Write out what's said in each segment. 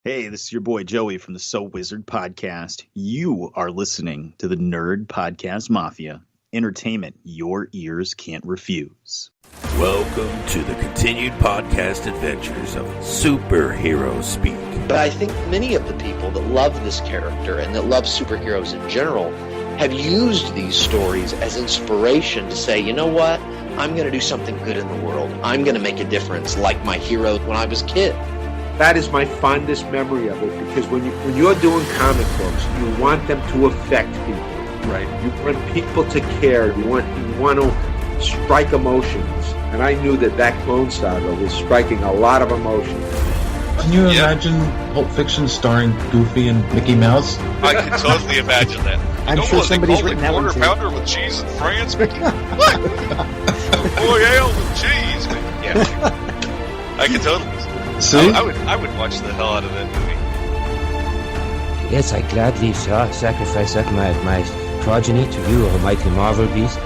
Hey, this is your boy Joey from the So Wizard podcast. You are listening to the Nerd Podcast Mafia, entertainment your ears can't refuse. Welcome to the continued podcast adventures of Superhero Speak. But I think many of the people that love this character and that love superheroes in general have used these stories as inspiration to say, you know what? I'm going to do something good in the world. I'm going to make a difference like my hero when I was a kid. That is my fondest memory of it, because when you're doing comic books, you want them to affect people. Right. You want people to care. You want to strike emotions. And I knew that Clone Saga was striking a lot of emotions. Can you imagine Pulp Fiction starring Goofy and Mickey Mouse? I can totally imagine that. I'm sure somebody's written that one too. Quarter pounder with cheese in France, Mickey? What? Royale with cheese, Mickey. Yeah. I can totally. See? I would watch the hell out of that movie. Yes, I gladly sacrifice up my progeny to you, almighty Marvel beast.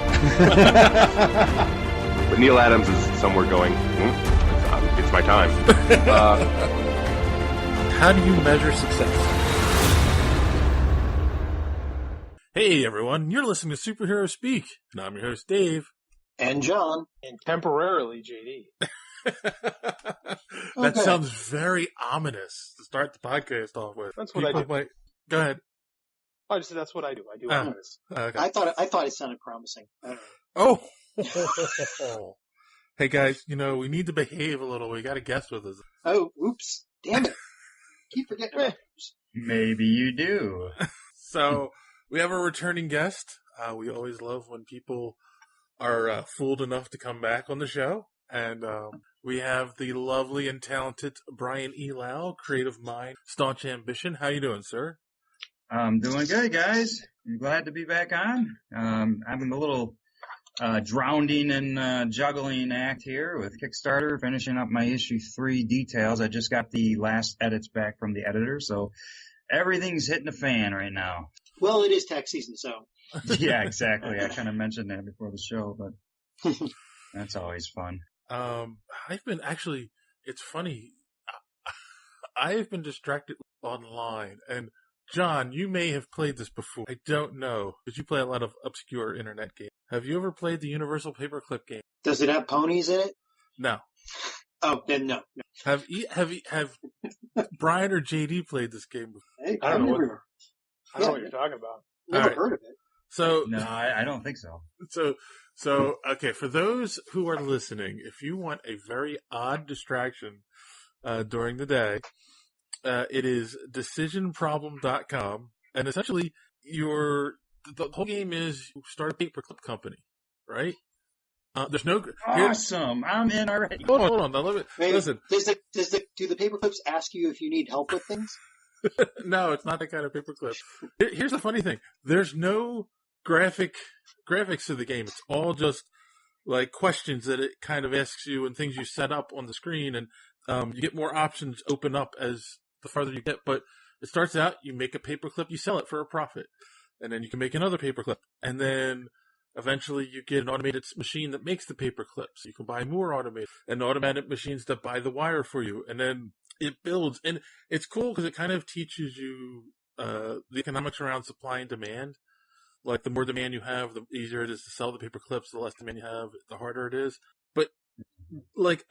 But Neil Adams is somewhere going, it's my time. How do you measure success? Hey everyone, you're listening to Superhero Speak, and I'm your host Dave. And John. And temporarily JD. That sounds very ominous to start the podcast off with. That's what I do. Go ahead. I just said that's what I do. I do ominous. Okay. I thought it sounded promising. Oh. Hey guys, we need to behave a little. We got a guest with us. Oh, oops. Damn it. Keep forgetting about those. Maybe you do. So, we have a returning guest. We always love when people are fooled enough to come back on the show. And we have the lovely and talented Brian Lau, creative mind, Staunch Ambition. How you doing, sir? I'm doing good, guys. I'm glad to be back on. Having a little drowning and juggling act here with Kickstarter, finishing up my issue 3 details. I just got the last edits back from the editor, so everything's hitting the fan right now. Well, it is tax season, so. Yeah, exactly. I kind of mentioned that before the show, but that's always fun. It's funny, I've been distracted online, and John, you may have played this before. I don't know, because you play a lot of obscure internet games. Have you ever played the Universal Paperclip game? Does it have ponies in it? No. Oh, then no. Have Brian or JD played this game before? Hey, I don't know what you're talking about. Never heard of it. So no, I don't think so. So, okay, for those who are listening, if you want a very odd distraction during the day, it is decisionproblem.com, and essentially the whole game is you start a paperclip company, right? There's no awesome. I'm in already. Hold on. Now, listen. Do the paperclips ask you if you need help with things? No, it's not that kind of paperclip. Here's the funny thing: there's no graphics to the game. It's all just like questions that it kind of asks you and things you set up on the screen, and you get more options open up as the farther you get. But it starts out, you make a paperclip, you sell it for a profit, and then you can make another paperclip, and then eventually you get an automated machine that makes the paperclips. You can buy more automated machines that buy the wire for you, and then it builds. And it's cool because it kind of teaches you the economics around supply and demand. Like, the more demand you have, the easier it is to sell the paper clips. The less demand you have, the harder it is. But,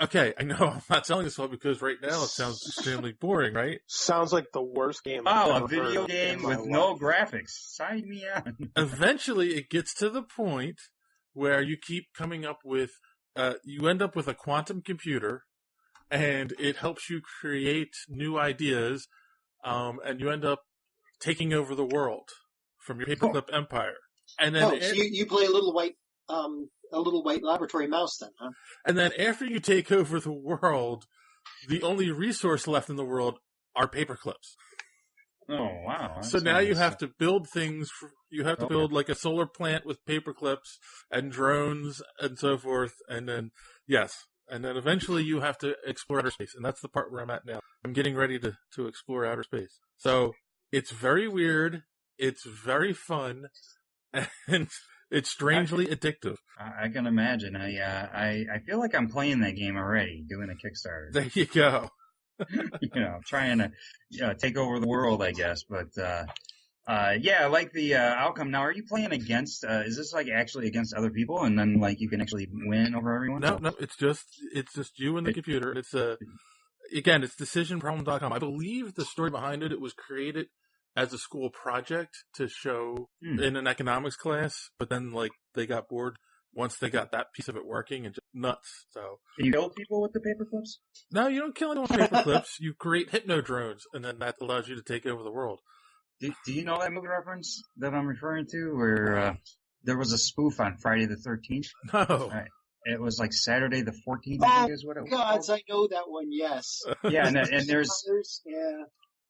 okay, I know I'm not selling this all because right now it sounds extremely boring, right? Sounds like the worst game I've I've ever heard. A video game with no graphics. Sign me on. Eventually, it gets to the point where you keep coming up with, you end up with a quantum computer, and it helps you create new ideas, and you end up taking over the world from your paperclip empire. And then so you play a little white laboratory mouse then, huh? And then after you take over the world, the only resource left in the world are paperclips. Oh, wow. So now you have to build things. You have to build like a solar plant with paperclips and drones and so forth. And then, and then eventually you have to explore outer space. And that's the part where I'm at now. I'm getting ready to explore outer space. So it's very weird. It's very fun, and it's strangely addictive. I can imagine. I feel like I'm playing that game already, doing a Kickstarter. There you go. trying to take over the world, I guess. But yeah, I like the outcome. Now, are you playing against? Is this like actually against other people, and then like you can actually win over everyone? No, it's just you and the computer. It's again, it's decisionproblem.com. I believe the story behind it was created as a school project to show in an economics class, but then like they got bored once they got that piece of it working and just nuts. So can you kill people with the paper clips? No, you don't kill anyone with paper clips. You create hypno drones, and then that allows you to take over the world. Do you know that movie reference that I'm referring to, where there was a spoof on Friday the 13th? No. It was like Saturday the 14th, I think is what it was. Gods, I know that one, yes. Yeah, and there's... Yeah.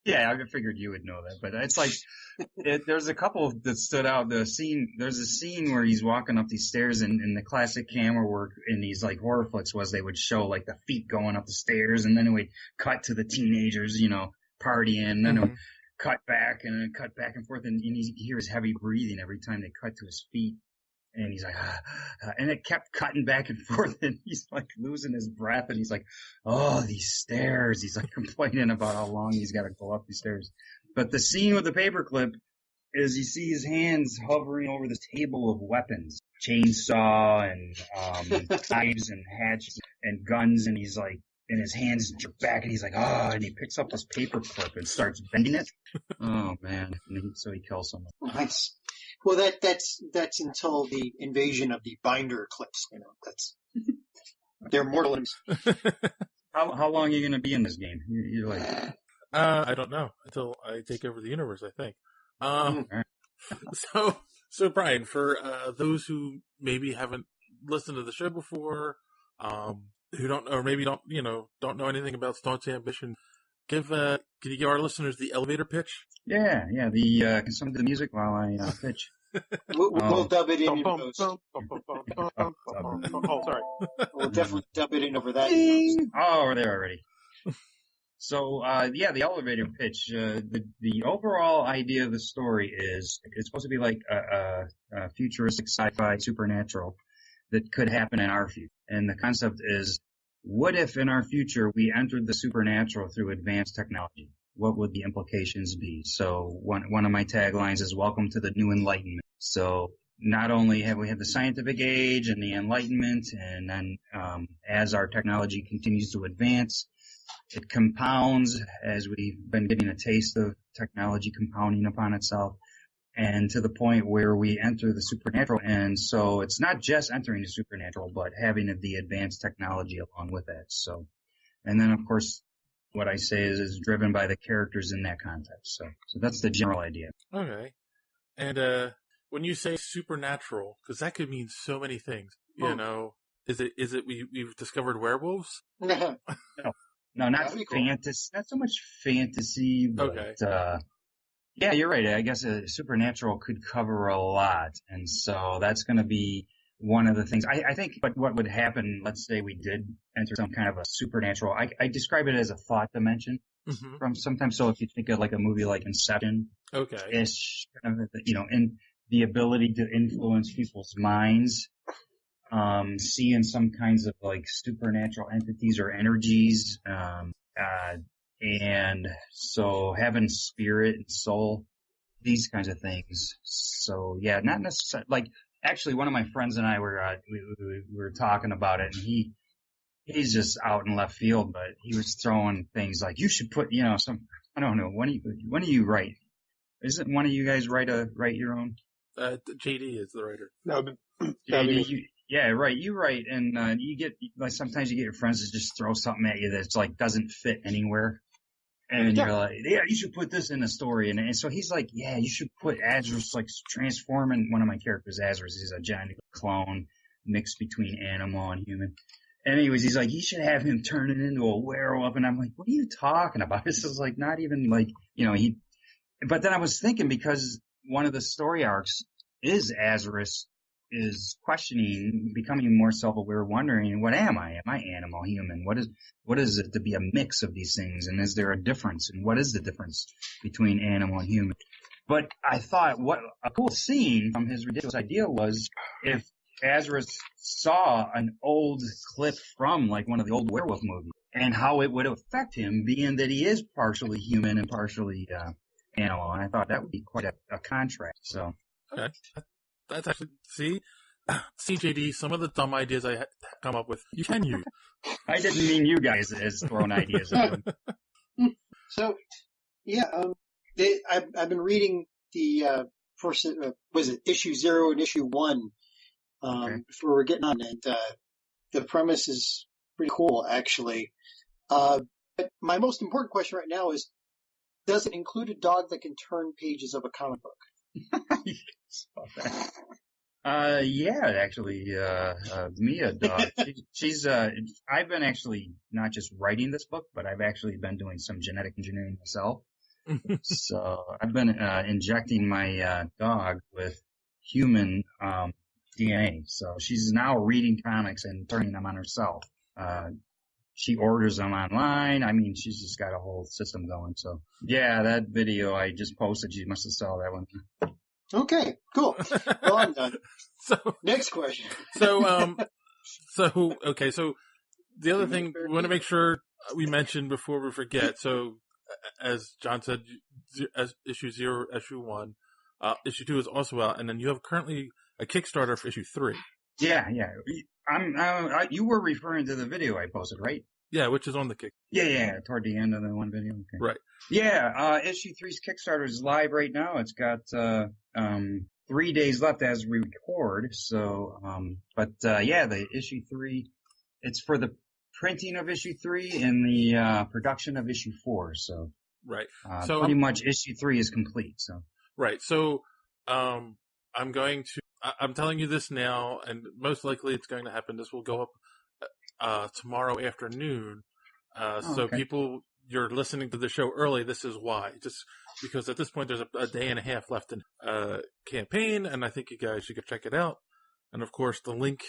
Yeah, I figured you would know that, but it's like, there's a couple that stood out. There's a scene where he's walking up these stairs, and the classic camera work in these like horror flicks was they would show like the feet going up the stairs, and then it would cut to the teenagers, partying, and then it would cut back and then cut back and forth, and you hear his heavy breathing every time they cut to his feet. And he's like, and it kept cutting back and forth, and he's like losing his breath, and he's like, oh, these stairs. He's like complaining about how long he's got to go up these stairs. But the scene with the paperclip is you see his hands hovering over this table of weapons, chainsaw and knives and hatchets and guns, and he's like, and his hands jerk back, and he's like, and he picks up this paperclip and starts bending it. Oh man! So he kills someone. Nice. Well, that's until the invasion of the binder clips. They're mortal enemies. How long are you going to be in this game? You're like, I don't know until I take over the universe, I think. So Brian, for those who maybe haven't listened to the show before, who don't, or maybe don't know anything about Staunch Ambition, can you give our listeners the elevator pitch? Yeah. Can someone do the music while I pitch? We'll dub it in. Oh, sorry. We'll definitely dub it in over that. Oh, we're there already. So, the elevator pitch. The overall idea of the story is it's supposed to be like a futuristic sci-fi supernatural that could happen in our future. And the concept is, what if in our future we entered the supernatural through advanced technology? What would the implications be? So one of my taglines is welcome to the new enlightenment. So not only have we had the scientific age and the enlightenment, and then as our technology continues to advance, it compounds as we've been getting a taste of technology compounding upon itself, and to the point where we enter the supernatural. And so it's not just entering the supernatural, but having the advanced technology along with it. So, and then of course, what I say is driven by the characters in that context. So that's the general idea. Okay. And when you say supernatural, because that could mean so many things, is it we've discovered werewolves? No, not fantasy, not so much fantasy, but okay. Yeah, you're right. I guess a supernatural could cover a lot, and so that's going to be one of the things. I think, but what would happen, let's say we did enter some kind of a supernatural, I describe it as a thought dimension from sometimes. So if you think of like a movie like Inception, ish, and the ability to influence people's minds, seeing some kinds of like supernatural entities or energies, and so having spirit and soul, these kinds of things. So yeah, not necessarily like. Actually, one of my friends and I were we were talking about it, and he's just out in left field, but he was throwing things like, you should put some, I don't know, when do you write? Isn't one of you guys write your own? JD is the writer. No, JD, yeah, right. You write, and you get like sometimes you get your friends to just throw something at you that's like doesn't fit anywhere. And you're like, yeah, you should put this in the story. And so he's like, yeah, you should put Azrael, like transforming one of my characters. Azrael is a giant clone mixed between animal and human. Anyways, he's like, you should have him turning into a werewolf. And I'm like, what are you talking about? This is like not even like, but then I was thinking, because one of the story arcs is Azrael is questioning, becoming more self-aware, wondering, what am I? Am I animal, human? What is it to be a mix of these things? And is there a difference? And what is the difference between animal and human? But I thought what a cool scene from his ridiculous idea was if Azrael saw an old clip from like one of the old werewolf movies, and how it would affect him, being that he is partially human and partially animal. And I thought that would be quite a contrast. So okay, that's actually CJD. Some of the dumb ideas I come up with, you can use. I didn't mean you guys as throwing ideas at them. So, yeah, I've been reading the first, was it issue 0 and issue 1 before we're getting on, and the premise is pretty cool, actually. But my most important question right now is, does it include a dog that can turn pages of a comic book? Yeah, actually, Mia dog. She's I've been actually not just writing this book, but I've actually been doing some genetic engineering myself. So I've been injecting my dog with human DNA. So she's now reading comics and turning them on herself. She orders them online. I mean, she's just got a whole system going. So yeah, that video I just posted, you must have saw that one. Okay, cool. Well, I'm done. So next question. So the other thing we want to make sure we mention before we forget. So as John said, as issue 0, issue 1, issue 2 is also out, and then you have currently a Kickstarter for issue 3. Yeah. You were referring to the video I posted, right? Yeah, which is on the Kick. Yeah, toward the end of the one video. Okay. Right. Yeah, issue 3's Kickstarter is live right now. It's got 3 days left as we record. So, the issue 3, it's for the printing of issue 3 and the production of issue 4. So, right. So pretty much issue 3 is complete. So, right. So, I'm telling you this now, and most likely it's going to happen. This will go up tomorrow afternoon. So people, you're listening to the show early. This is why. Just because at this point there's a day and a half left in campaign, and I think you guys should go check it out. And of course, the link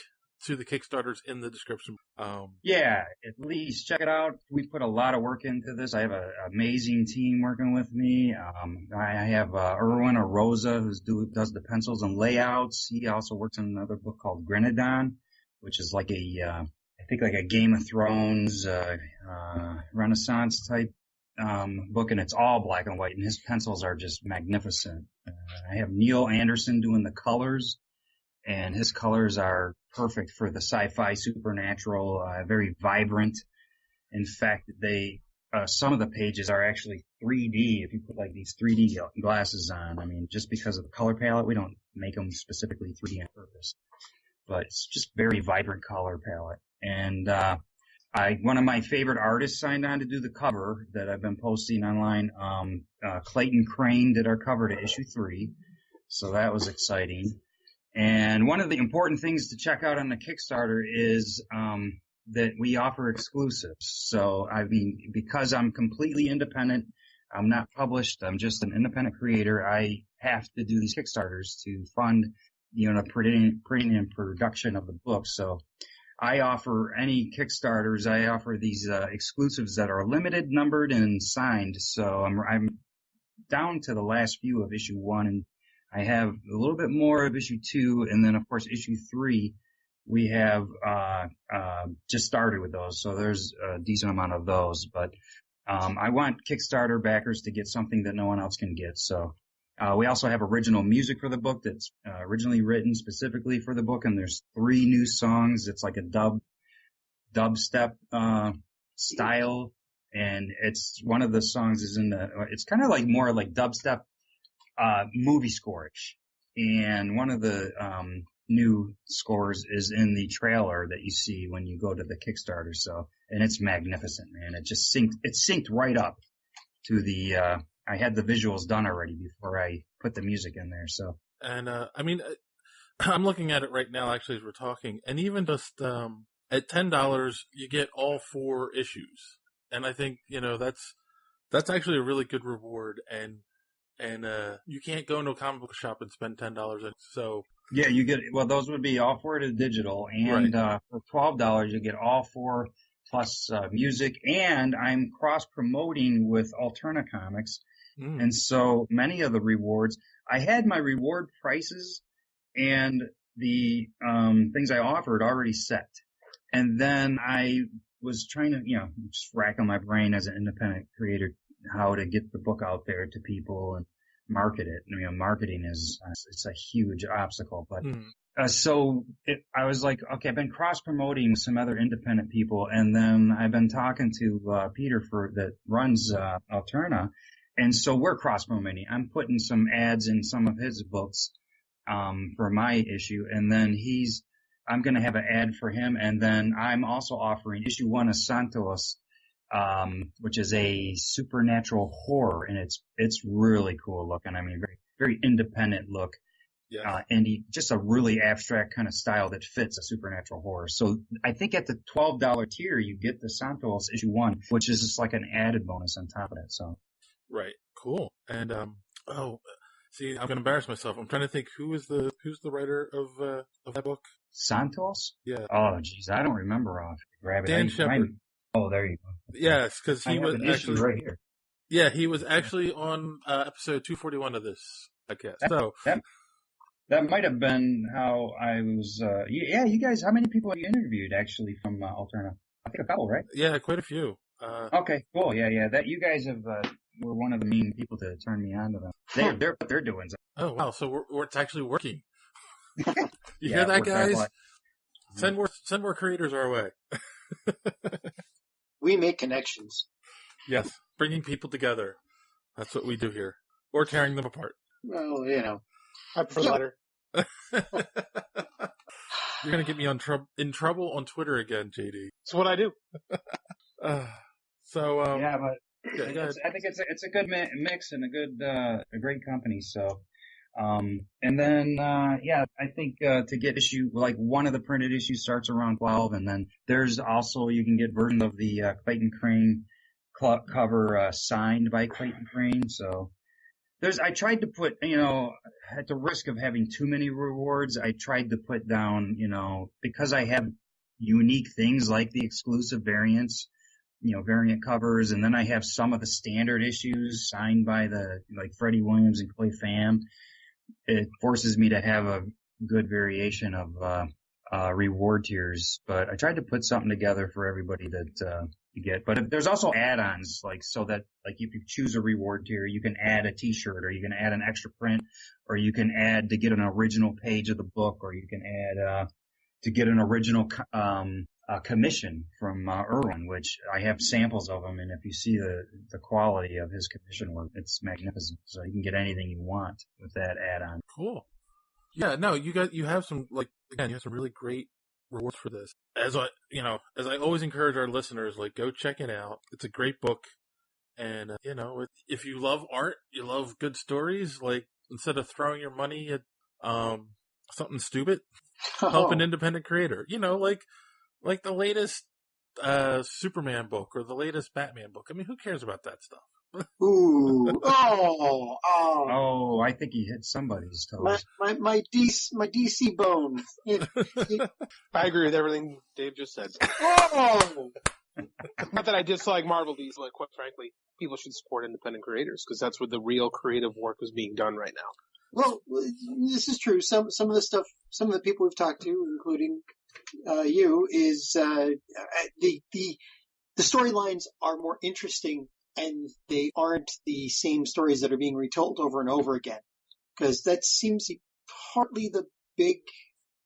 to the Kickstarter's in the description. Yeah, at least check it out. We put a lot of work into this. I have an amazing team working with me. I have Erwin Arosa who does the pencils and layouts. He also works on another book called Grenadon, which is like I think like a Game of Thrones, Renaissance type book, and it's all black and white, and his pencils are just magnificent. I have Neil Anderson doing the colors, and his colors are perfect for the sci-fi supernatural, very vibrant. In fact, some of the pages are actually 3D if you put like these 3D glasses on. I mean, just because of the color palette, we don't make them specifically 3D on purpose, but it's just very vibrant color palette. And one of my favorite artists signed on to do the cover that I've been posting online. Clayton Crane did our cover to issue 3, so that was exciting. And one of the important things to check out on the Kickstarter is that we offer exclusives. So, I mean, because I'm completely independent, I'm not published, I'm just an independent creator, I have to do these Kickstarters to fund, the printing and production of the book. So I offer any Kickstarters, I offer these exclusives that are limited, numbered, and signed. So I'm down to the last few of issue 1, and I have a little bit more of issue 2, and then of course issue 3 we have just started with those, so there's a decent amount of those. But I want Kickstarter backers to get something that no one else can get. So we also have original music for the book that's originally written specifically for the book, and there's 3 new songs. It's like a dubstep style, and it's one of the songs is it's kind of like more like dubstep movie score-ish, and one of the new scores is in the trailer that you see when you go to the Kickstarter. So, and it's magnificent, man. It just synced right up to the I had the visuals done already before I put the music in there. So, and I mean, I'm looking at it right now actually as we're talking, and even just at $10 you get all 4 issues, and I think that's actually a really good reward. And you can't go into a comic book shop and spend $10. So yeah, you get, well, those would be all 4 to digital, and right. For $12 you get all 4 plus music, and I'm cross promoting with Alterna Comics, and so many of the rewards, I had my reward prices and the things I offered already set, and then I was trying to, just racking my brain as an independent creator, how to get the book out there to people and market it. Marketing it's a huge obstacle, but I was like, okay, I've been cross promoting with some other independent people, and then I've been talking to Peter that runs Alterna, and so we're cross promoting. I'm putting some ads in some of his books for my issue, and then I'm going to have an ad for him, and then I'm also offering issue 1 of Santos, which is a supernatural horror, and it's really cool looking. Very, very independent look. Yeah. And just a really abstract kind of style that fits a supernatural horror. So I think at the $12 tier, you get the Santos issue 1, which is just like an added bonus on top of that. So. Right. Cool. And, see, I'm going to embarrass myself. I'm trying to think who's the writer of that book? Santos? Yeah. Oh, geez. I don't remember off. Grab it. Dan Shepard. Oh, there you go. Yes, because he was actually right here. Yeah, he was actually on episode 241 of this podcast. That might have been how I was. You guys. How many people have you interviewed actually from Alterna? I think a couple, right? Yeah, quite a few. Okay, cool. Yeah. That you guys have were one of the main people to turn me on to them. They're doing. Oh wow! So it's actually working. You hear that, guys? Send more creators our way. We make connections. Yes, bringing people together. That's what we do here, or tearing them apart. Well, I prefer the latter. You're gonna get me in trouble on Twitter again, JD. That's what I do. But I think it's a good mix and a great company. So, and then I think to get issue like one of the printed issues starts around 12, and then there's also you can get version of the Clayton Crane cover signed by Clayton Crane. So. I tried to put, at the risk of having too many rewards, I tried to put down, because I have unique things like the exclusive variants, variant covers, and then I have some of the standard issues signed by like Freddie Williams and Clay Pham. It forces me to have a good variation of reward tiers, but I tried to put something together for everybody that you get. But there's also add-ons, so that if you choose a reward tier, you can add a T-shirt, or you can add an extra print, or you can add to get an original page of the book, or you can add to get an original commission from Irwin, which I have samples of them, and if you see the quality of his commission work, it's magnificent. So you can get anything you want with that add-on. Cool. Yeah, no, you have some you have some really great rewards for this. As I always encourage our listeners, go check it out. It's a great book, and if you love art, you love good stories. Instead of throwing your money at something stupid, help an independent creator. Like the latest Superman book or the latest Batman book. I mean, who cares about that stuff? Ooh! Oh! I think he hit somebody's toes. My DC bone. I agree with everything Dave just said. Oh! Not that I dislike Marvel DC, but quite frankly, people should support independent creators because that's where the real creative work is being done right now. Well, this is true. Some of the stuff, some of the people we've talked to, including you, is the storylines are more interesting. And they aren't the same stories that are being retold over and over again. Because that seems partly the big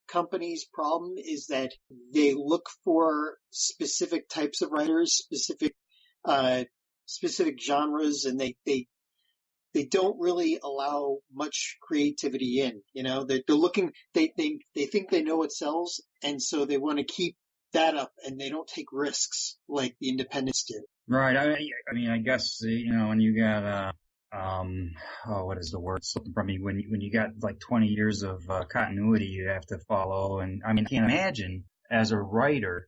company's problem is that they look for specific types of writers, specific genres, and they don't really allow much creativity in. They're looking, they think they know what sells, and so they want to keep that up, and they don't take risks like the independents do. Right. I guess, when you got, what is the word slipping from me? When you got 20 years of continuity you have to follow. And I can't imagine as a writer,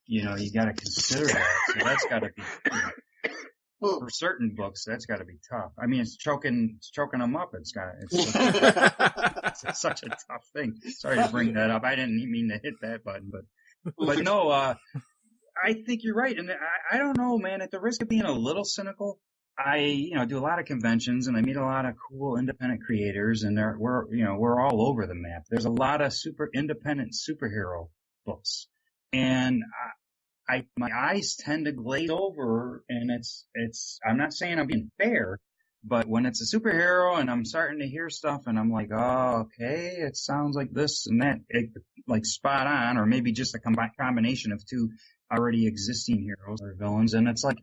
you got to consider that. So that's got to be, for certain books, that's got to be tough. It's choking them up. It's such a tough thing. Sorry to bring that up. I didn't mean to hit that button, but no, I think you're right. And I don't know, man, at the risk of being a little cynical, I, do a lot of conventions and I meet a lot of cool independent creators, and we're all over the map. There's a lot of super independent superhero books. And my eyes tend to glaze over, and I'm not saying I'm being fair, but when it's a superhero and I'm starting to hear stuff and I'm like, oh, okay, it sounds like this and that, like spot on, or maybe just a combination of two already existing heroes or villains. And it's like,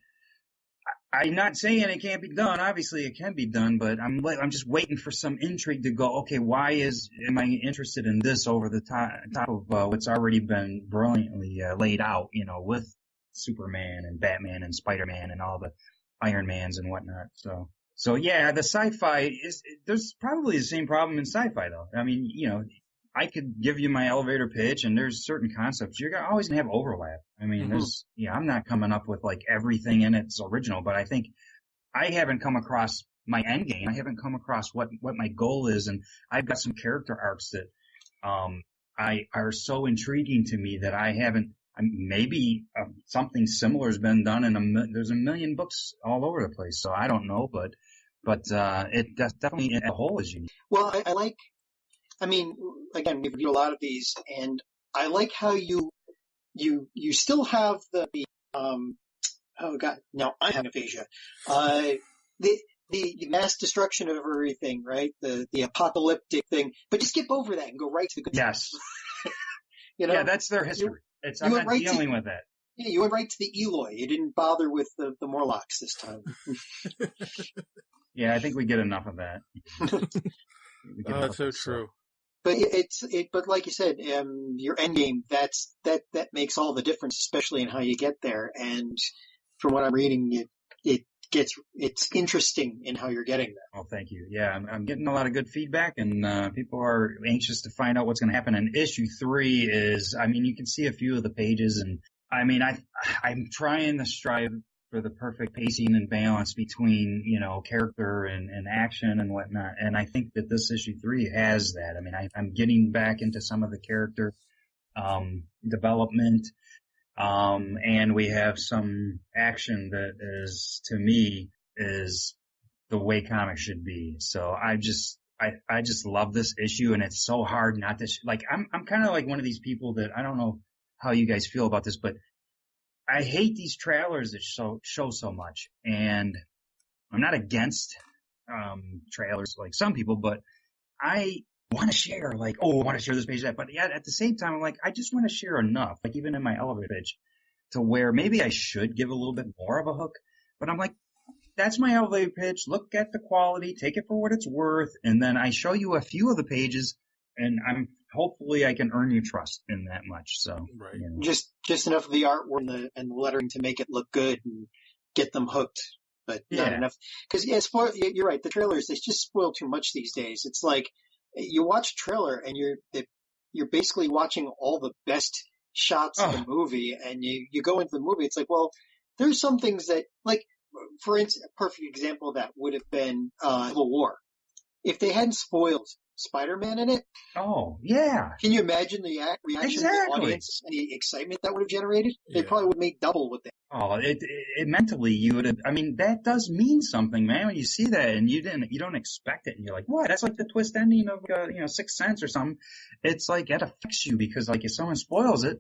I'm not saying it can't be done. Obviously it can be done, but I'm just waiting for some intrigue to go, okay, why am I interested in this over the top of what's already been brilliantly laid out, with Superman and Batman and Spider-Man and all the Iron Mans and whatnot. So yeah, the sci-fi there's probably the same problem in sci-fi though. I mean, I could give you my elevator pitch and there's certain concepts. You're always going to have overlap. I mean, I'm not coming up with like everything in it's original, but I think I haven't come across my end game. I haven't come across what my goal is. And I've got some character arcs that, are so intriguing to me that I haven't, maybe something similar has been done there's a million books all over the place. So I don't know, but it definitely a whole is unique. Well, I mean, again, we review a lot of these, and I like how you still have the oh god, now I have aphasia. The mass destruction of everything, right? The apocalyptic thing, but just skip over that and go right to the good Yes. stuff. Yeah, that's their history. I'm not dealing with that. Yeah, you went right to the Eloi. You didn't bother with the Morlocks this time. Yeah, I think we get enough of that. That's so true. But but like you said, your end game, that makes all the difference, especially in how you get there. And from what I'm reading, it's interesting in how you're getting there. Oh, thank you. Yeah, I'm getting a lot of good feedback, and people are anxious to find out what's going to happen. And issue 3 is, I mean, you can see a few of the pages, and I mean, I'm trying to strive for the perfect pacing and balance between, character and action and whatnot. And I think that this issue 3 has that. I mean, I'm getting back into some of the character, development, and we have some action that is, to me, is the way comics should be. So I just love this issue, and it's so hard not to, I'm kind of like one of these people that, I don't know how you guys feel about this, but I hate these trailers that show so much, and I'm not against trailers like some people, but I want to share, I want to share this page, that, but yeah, at the same time, I'm like, I just want to share enough, like even in my elevator pitch, to where maybe I should give a little bit more of a hook, but I'm like, that's my elevator pitch. Look at the quality, take it for what it's worth, and then I show you a few of the pages, and hopefully I can earn your trust in that much. So right. Just enough of the artwork and the lettering to make it look good and get them hooked, but not enough. Because you're right. The trailers, they just spoil too much these days. It's like you watch a trailer and you're basically watching all the best shots of the movie, and you go into the movie. It's like, well, there's some things that, like, for instance, a perfect example of that would have been Civil War. If they hadn't spoiled Spider-Man in it. Oh, yeah. Can you imagine the reaction of the audience and the excitement that would have generated? They probably would make double what they. Oh, it mentally you would have. I mean, that does mean something, man. When you see that and you don't expect it, and you're like, what? That's like the twist ending of Sixth Sense or something. It's like it affects you because, like, if someone spoils it,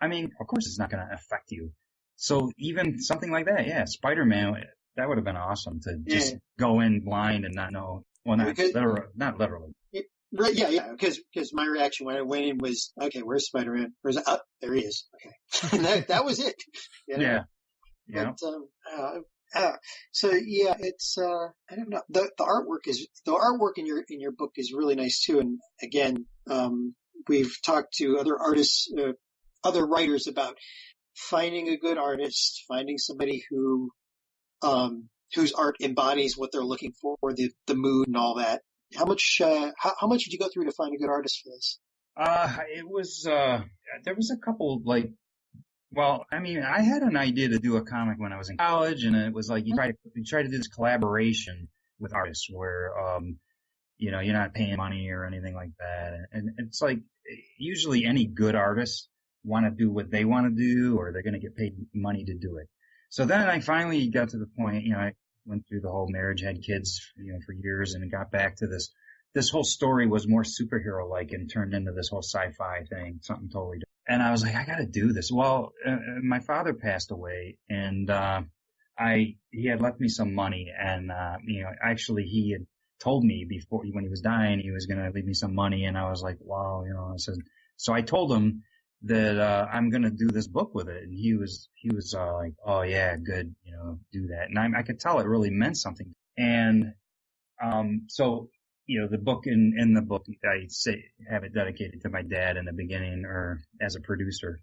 I mean, of course it's not going to affect you. So even something like that, yeah, Spider-Man, that would have been awesome to just go in blind and not know. Well, not literally. Right, yeah, because my reaction when I went in was, okay, where's Spider-Man? Where's there he is. Okay, and that was it. Yeah. But, so yeah, it's I don't know. The artwork in your book is really nice too. And again, we've talked to other artists, other writers about finding a good artist, finding somebody who whose art embodies what they're looking for, the mood and all that. How much did you go through to find a good artist for this? It was, there was a couple, I had an idea to do a comic when I was in college, and it was like, you try to do this collaboration with artists where, you're not paying money or anything like that. And it's like, usually any good artists want to do what they want to do, or they're going to get paid money to do it. So then I finally got to the point, I went through the whole marriage, had kids, for years, and got back to this whole story was more superhero-like and turned into this whole sci-fi thing, something totally different. And I was like, I got to do this. Well, my father passed away, and he had left me some money, and actually he had told me before when he was dying he was going to leave me some money, and I was like, wow, I said. So I told him that I'm going to do this book with it, and he was like, oh yeah, good, do that. And I could tell it really meant something. And so the book in the book I have it dedicated to my dad in the beginning, or as a producer,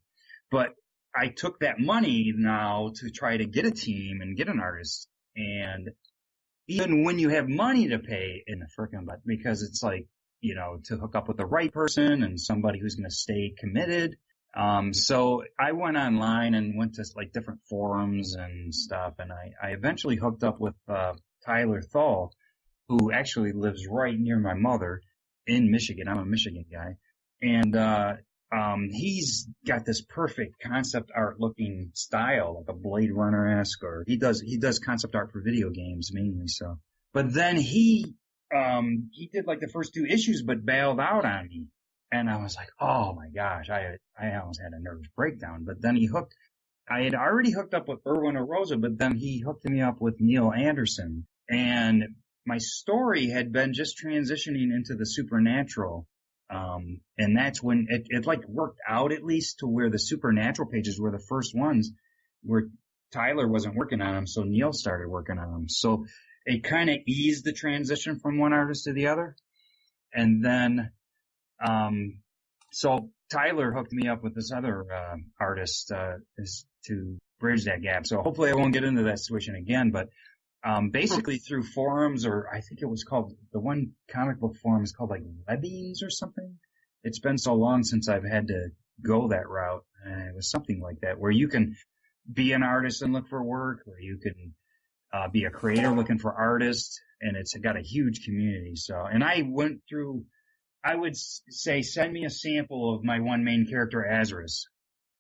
but I took that money now to try to get a team and get an artist. And even when you have money to pay in the frickin' butt, because it's like, to hook up with the right person and somebody who's going to stay committed. So I went online and went to like different forums and stuff. And I eventually hooked up with, Tyler Thal, who actually lives right near my mother in Michigan. I'm a Michigan guy. And, he's got this perfect concept art looking style, like a Blade Runner-esque, or he does concept art for video games mainly, so. But then he did like the first 2 issues, but bailed out on me. And I was like, oh my gosh, I almost had a nervous breakdown. But then I had already hooked up with Erwin Arosa, but then he hooked me up with Neil Anderson. And my story had been just transitioning into the supernatural. And that's when it like worked out, at least, to where the supernatural pages were the first ones where Tyler wasn't working on them. So Neil started working on them. So it kind of eased the transition from one artist to the other. And then, so Tyler hooked me up with this other, artist, to bridge that gap. So hopefully I won't get into that situation again, but, basically through forums, or I think it was called, the one comic book forum is called like Webbings or something. It's been so long since I've had to go that route. It was something like that, where you can be an artist and look for work, or you can be a creator looking for artists, and it's got a huge community. So, and I went through, I would say, send me a sample of my one main character, Azarus,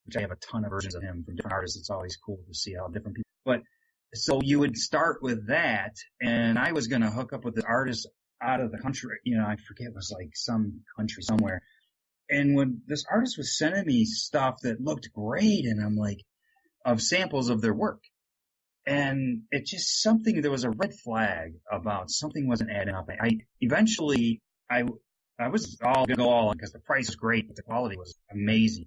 which I have a ton of versions of him from different artists. It's always cool to see how different people, but so you would start with that, and I was going to hook up with the artist out of the country. I forget, it was like some country somewhere. And when this artist was sending me stuff that looked great, and I'm like, of samples of their work. And it just there was a red flag about something wasn't adding up. Eventually, I was all going to go all in because the price was great, but the quality was amazing.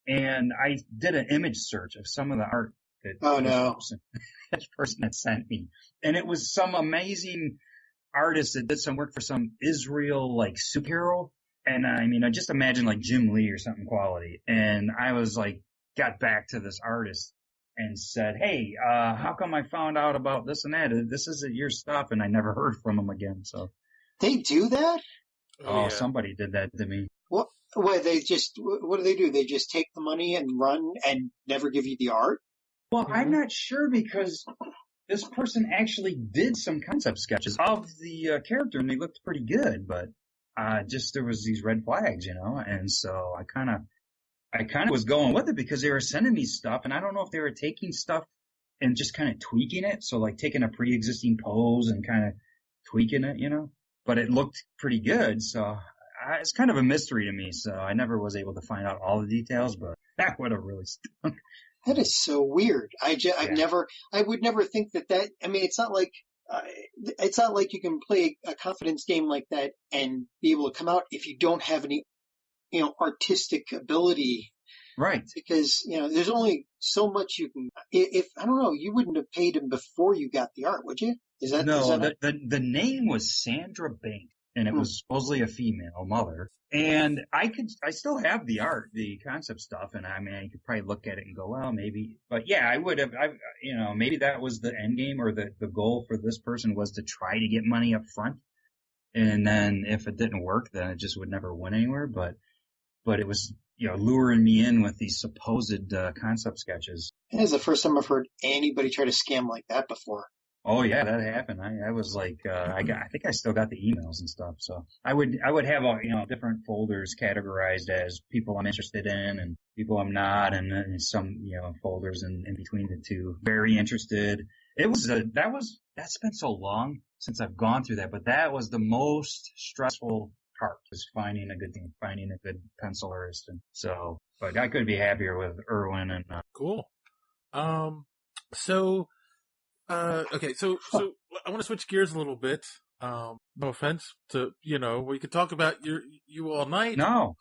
And I did an image search of some of the art this person had sent me. And it was some amazing artist that did some work for some Israel, like, superhero. And I just imagine like Jim Lee or something quality. And I was like, got back to this artist and said, hey, how come I found out about this and that? This isn't your stuff. And I never heard from him again. So they do that? Oh, yeah. Somebody did that to me. What do they do? They just take the money and run and never give you the art? Well, I'm not sure, because this person actually did some concept sketches of the character, and they looked pretty good, but there was these red flags, and so I kind of was going with it because they were sending me stuff, and I don't know if they were taking stuff and just kind of tweaking it, so like taking a pre-existing pose and kind of tweaking it, but it looked pretty good, so it's kind of a mystery to me, so I never was able to find out all the details, but that would have really stunk. That is so weird. I would never think that, it's not like you can play a confidence game like that and be able to come out if you don't have any, artistic ability. Right. Because, there's only so much you can, I don't know, you wouldn't have paid him before you got the art, would you? The name was Sandra Banks. And it was supposedly a female mother. And I still have the art, the concept stuff. And I could probably look at it and go, well, maybe, but yeah, I would have, maybe that was the end game, or the goal for this person was to try to get money up front. And then if it didn't work, then it just would never went anywhere. But it was, luring me in with these supposed, concept sketches. That is the first time I've heard anybody try to scam like that before. Oh yeah, that happened. I was like, I think I still got the emails and stuff. So I would have, different folders categorized as people I'm interested in and people I'm not, and some, folders in between the two. Very interested. That's been so long since I've gone through that, but that was the most stressful part, was finding a good pencil artist. And so But I couldn't be happier with Irwin and Cool. So I want to switch gears a little bit. No offense to, we could talk about you all night. No.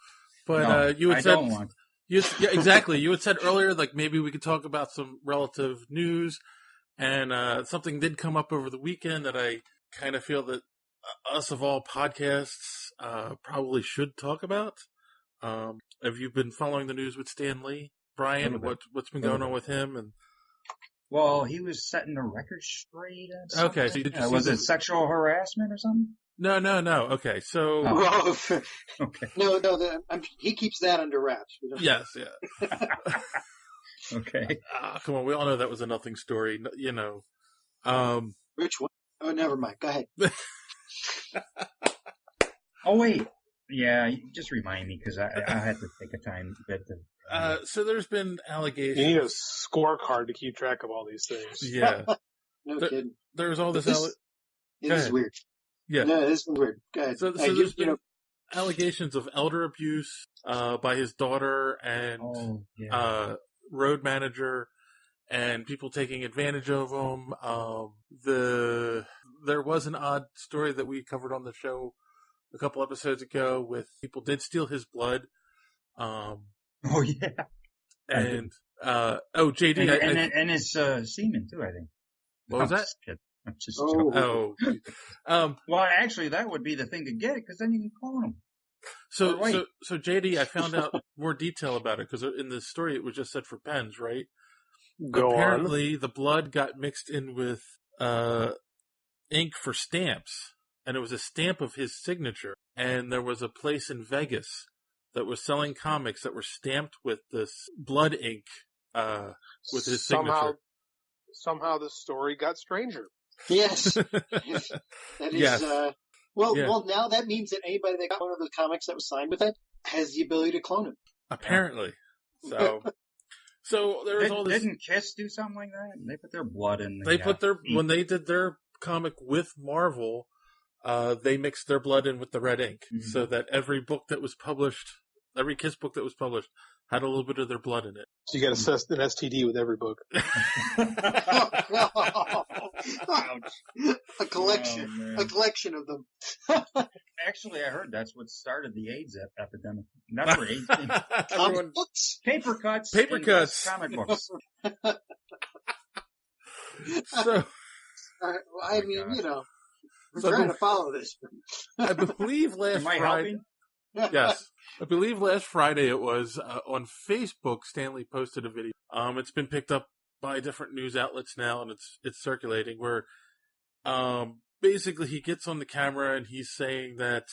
But you had said, don't want. yeah, exactly. You had said earlier, like maybe we could talk about some relative news, and something did come up over the weekend that I kind of feel that us of all podcasts probably should talk about. Have you been following the news with Stan Lee, Brian? What's been going on with him? And well, he was setting the record straight. Okay, so was it sexual harassment or something? No. Okay, so okay. No. He keeps that under wraps. Yes, yeah. Okay. Come on, we all know that was a nothing story. Which one? Oh, never mind. Go ahead. Oh wait. Yeah, just remind me because I had to take a time bit to. So there's been allegations. You need a scorecard to keep track of all these things. Yeah. No kidding. There's all this. This is weird. Yeah. No, this is weird. Go ahead. So there's been allegations of elder abuse by his daughter and road manager, and people taking advantage of him. There was an odd story that we covered on the show a couple episodes ago with people did steal his blood. Oh yeah. And JD and his semen too, I think. What was that? I'm just joking. Well, actually, that would be the thing to get it because then you can clone him. So JD, I found out more detail about it because in the story it was just said for pens, right? Apparently, the blood got mixed in with ink for stamps, and it was a stamp of his signature. And there was a place in Vegas that was selling comics that were stamped with this blood ink with his signature. Somehow the story got stranger. Yes. That is, yes. Well, now that means that anybody that got one of the comics that was signed with it has the ability to clone him. Apparently. So there was all this. Didn't Kiss do something like that? They put their blood in. When they did their comic with Marvel, they mixed their blood in with the red ink, so that every book that was published, every Kiss book that was published, had a little bit of their blood in it. So you got an STD with every book. A collection of them. Actually, I heard that's what started the AIDS epidemic. Not for AIDS. Comic books? Paper cuts. Comic books. So, I mean, we're trying to follow this. I believe last Friday. Yes. I believe last Friday it was on Facebook. Stanley posted a video. It's been picked up by different news outlets now, and it's circulating. Where basically he gets on the camera and he's saying that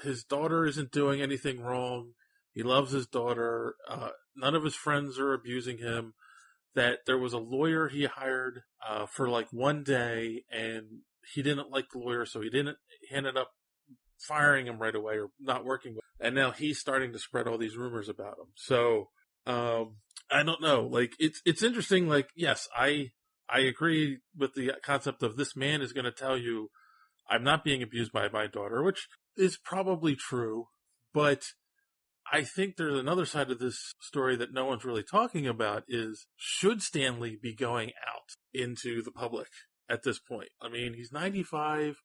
his daughter isn't doing anything wrong. He loves his daughter. None of his friends are abusing him. That there was a lawyer he hired for like one day, and he didn't like the lawyer, so he ended up firing him right away or not working with him. And now he's starting to spread all these rumors about him. So, I don't know. Like, it's interesting. Like, yes, I agree with the concept of this man is going to tell you I'm not being abused by my daughter, which is probably true. But I think there's another side of this story that no one's really talking about is, should Stanley be going out into the public at this point? I mean, he's 95.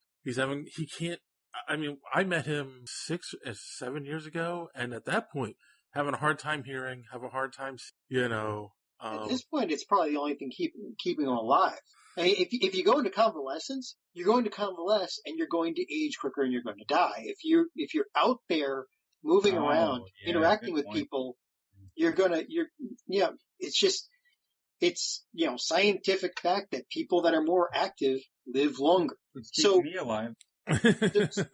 I met him 7 years ago, and at that point, having a hard time hearing, have a hard time, at this point, it's probably the only thing keeping him alive. I mean, if you go into convalescence, you're going to convalesce, and you're going to age quicker, and you're going to die. If you're out there moving around, interacting with people, it's scientific fact that people that are more active live longer. It's keeping me alive.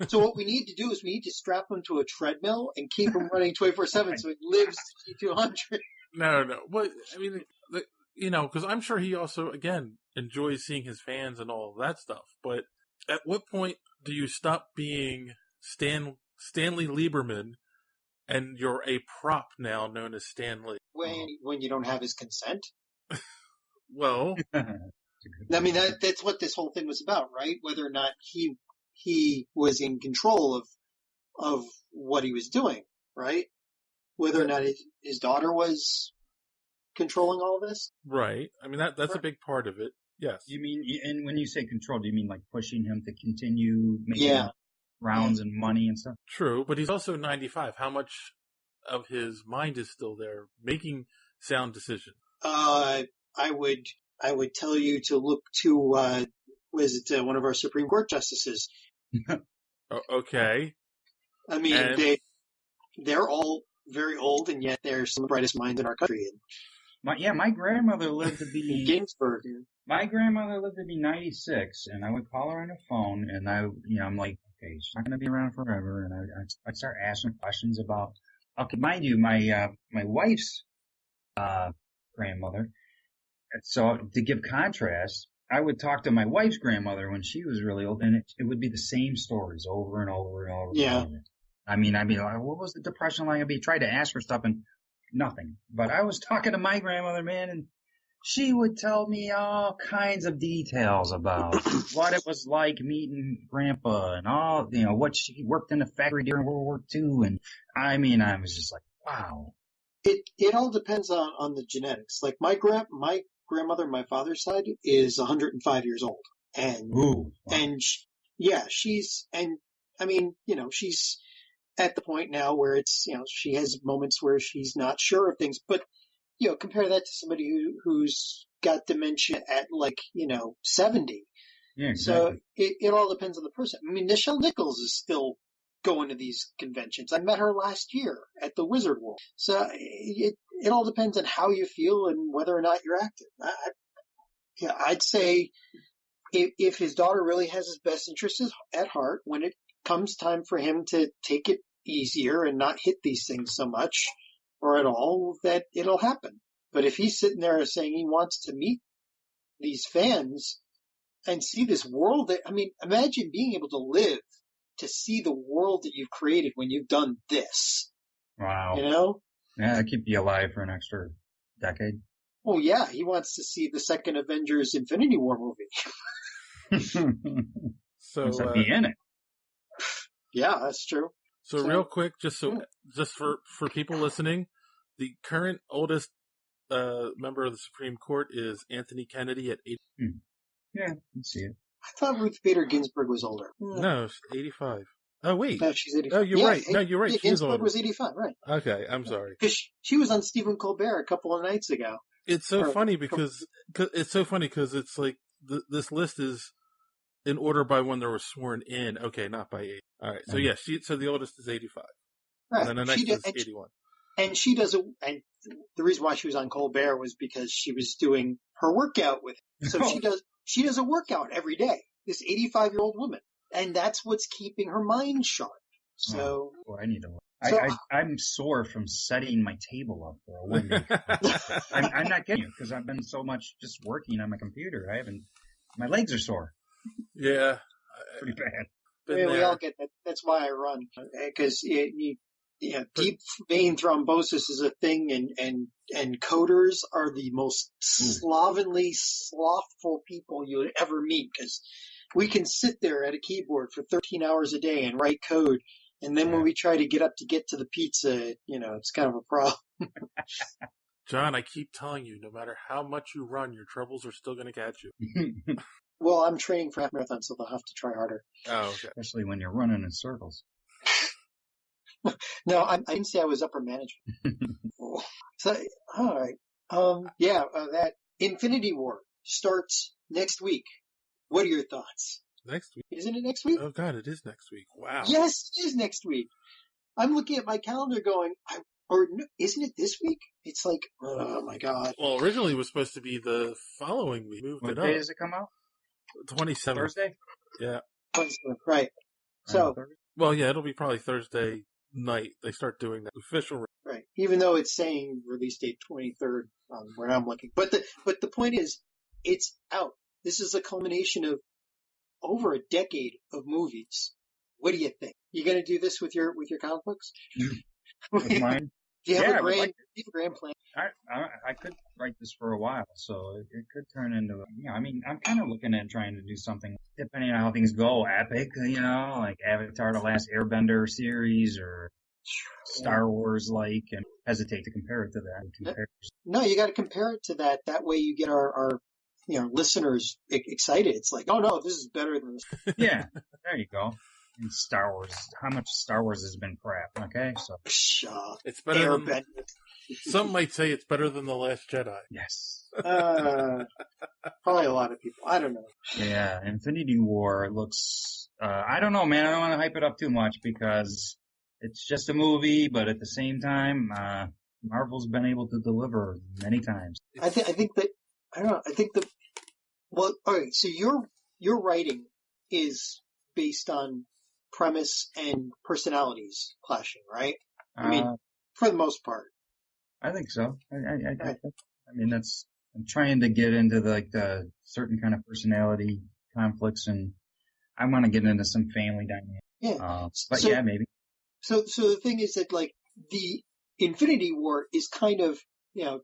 So what we need to do is we need to strap him to a treadmill and keep him running 24/7 so he lives to 200. No. But I mean, because I'm sure he also again enjoys seeing his fans and all of that stuff. But at what point do you stop being Stanley Lieberman and you're a prop now known as Stan Lee? When you don't have his consent? Well, I mean that's what this whole thing was about, right? Whether or not he was in control of what he was doing, right? whether or not his daughter was controlling all this. Right. I mean, that's a big part of it. Yes. You mean, and when you say control, do you mean like pushing him to continue making rounds and money and stuff? True, but he's also 95. How much of his mind is still there, making sound decisions? I would tell you to look to one of our Supreme Court justices. Okay. I mean, they're all very old, and yet they're some of the brightest minds in our country. My grandmother lived to be Ginsburg. My grandmother lived to be 96, and I would call her on the phone, and I'm like, okay, she's not going to be around forever, and I'd start asking questions about. Okay, mind you, my wife's grandmother. So to give contrast, I would talk to my wife's grandmother when she was really old, and it would be the same stories over and over and over. Yeah. And over. I mean, I'd be like, what was the Depression like? I'd be trying to ask her stuff and nothing. But I was talking to my grandmother, man, and she would tell me all kinds of details about what it was like meeting Grandpa and all, what she worked in the factory during World War II. And I mean, I was just like, wow. It all depends on the genetics. Like my grandmother, my father's side, is 105 years old. And, ooh, wow. And she's at the point now where it's, she has moments where she's not sure of things, but, compare that to somebody who's got dementia at 70. Yeah, exactly. So it all depends on the person. I mean, Nichelle Nichols is still going to these conventions. I met her last year at the Wizard World. So it all depends on how you feel and whether or not you're active. I'd say if his daughter really has his best interests at heart, when it comes time for him to take it easier and not hit these things so much or at all, that it'll happen. But if he's sitting there saying he wants to meet these fans and see this world, imagine being able to live to see the world that you've created when you've done this. Wow. Yeah, that keep you alive for an extra decade. Oh yeah, he wants to see the second Avengers Infinity War movie. So be in it. Yeah, that's true. So real quick, just for people listening, the current oldest member of the Supreme Court is Anthony Kennedy at 80. Yeah, I can see it. I thought Ruth Bader Ginsburg was older. No, she's 85. Oh, wait. No, she's 85. Oh, you're right. No, you're right. Yeah, she is Ginsburg older. was 85, right. Okay, I'm sorry. Because she was on Stephen Colbert a couple of nights ago. It's so funny because it's like this list is in order by when they were sworn in. Okay, not by age. All right. So yeah, so the oldest is 85. Right. And then the next is 81. And the reason why she was on Colbert was because she was doing her workout with him. So she does a workout every day. This 85-year-old woman. And that's what's keeping her mind sharp. So. I need to. I'm sore from setting my table up for a 1 day. I'm not kidding you because I've been so much just working on my computer. My legs are sore. Yeah. Pretty bad. We all get that. That's why I run. Because deep vein thrombosis is a thing, and coders are the most slovenly, slothful people you'll ever meet, because we can sit there at a keyboard for 13 hours a day and write code, and then when we try to get to the pizza, it's kind of a problem. John, I keep telling you, no matter how much you run, your troubles are still going to catch you. Well, I'm training for half marathon, so they'll have to try harder. Oh, okay. Especially when you're running in circles. No, I didn't say I was upper management. So, all right. That Infinity War starts next week. What are your thoughts? Next week? Isn't it next week? Oh, God, it is next week. Wow. Yes, it is next week. I'm looking at my calendar going, isn't it this week? It's like, oh my God. Well, originally it was supposed to be the following week. Moved what it up. Day does it come out? 27th. Thursday? Yeah. 27th, right. So. Well, yeah, it'll be probably Thursday night. They start doing that official. Right. Even though it's saying release date 23rd, where I'm looking. But the point is, it's out. This is a culmination of over a decade of movies. What do you think? You going to do this with your comic books? With mine? Do you have a grand plan? I could write this for a while, so it could turn into, I'm kind of looking at trying to do something, depending on how things go, epic, like Avatar: The Last Airbender series, or Star Wars-like, and hesitate to compare it to that. No, you got to compare it to that. That way you get our listeners excited. It's like, oh no, this is better than this. Yeah, there you go. And Star Wars, how much Star Wars has been crap, okay? So it's better than, some might say it's better than The Last Jedi. Yes. Probably a lot of people. I don't know. Yeah, Infinity War looks, I don't know, man. I don't want to hype it up too much because it's just a movie, but at the same time, Marvel's been able to deliver many times. I think that well, all right, so your writing is based on premise and personalities clashing, right? I mean, for the most part. I think so. I mean, I'm trying to get into the certain kind of personality conflicts, and I want to get into some family dynamics. Yeah. But yeah, maybe. So the thing is that like the Infinity War is kind of,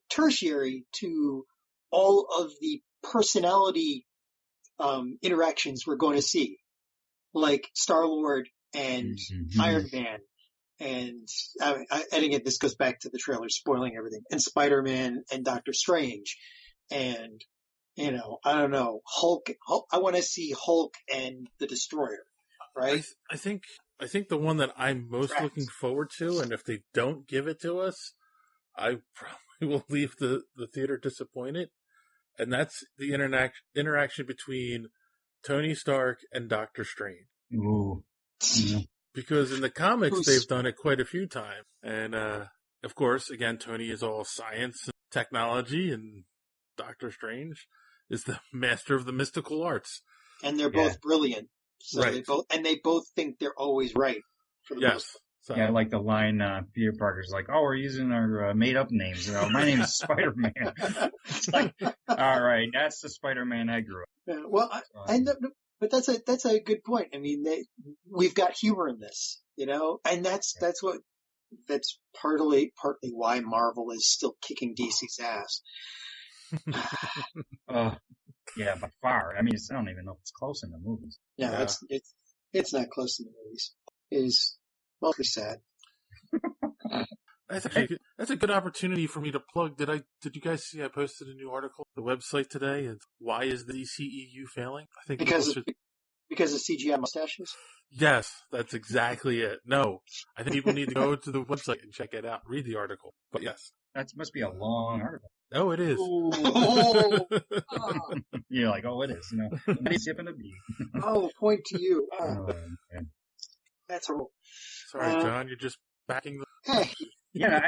tertiary to all of the personality interactions we're going to see, like Star-Lord and Iron Man, and again, this goes back to the trailer spoiling everything, and Spider-Man and Doctor Strange, and I don't know, Hulk. I want to see Hulk and the Destroyer, right? I think the one that I'm most looking forward to, and if they don't give it to us, I probably will leave the theater disappointed, and that's the interaction between Tony Stark and Doctor Strange. Ooh. Yeah. Because in the comics, they've done it quite a few times. And, of course, again, Tony is all science and technology, and Doctor Strange is the master of the mystical arts. And they're both brilliant. So right. they both think they're always right. For the most part. So. Yeah, like the line, Peter Parker's like, oh, we're using our made-up names. My name is Spider-Man. It's like, all right, that's the Spider-Man I grew up. Yeah, well, but that's a good point. I mean, we've got humor in this, and that's partly why Marvel is still kicking DC's ass. Yeah, by far. I mean, I don't even know if it's close in the movies. No, yeah. It's not close in the movies. It is mostly sad. That's a good opportunity for me to plug. Did you guys see I posted a new article on the website today? It's why is the DCEU failing? I think because of CGI mustaches. Yes, that's exactly it. No, I think people need to go to the website and check it out, and read the article. But yes, that must be a long article. Oh, it is. You're like, oh, it is. Nice sipping a beer. Oh, point to you. That's horrible. Sorry, John, you're just backing the. Hey. Yeah,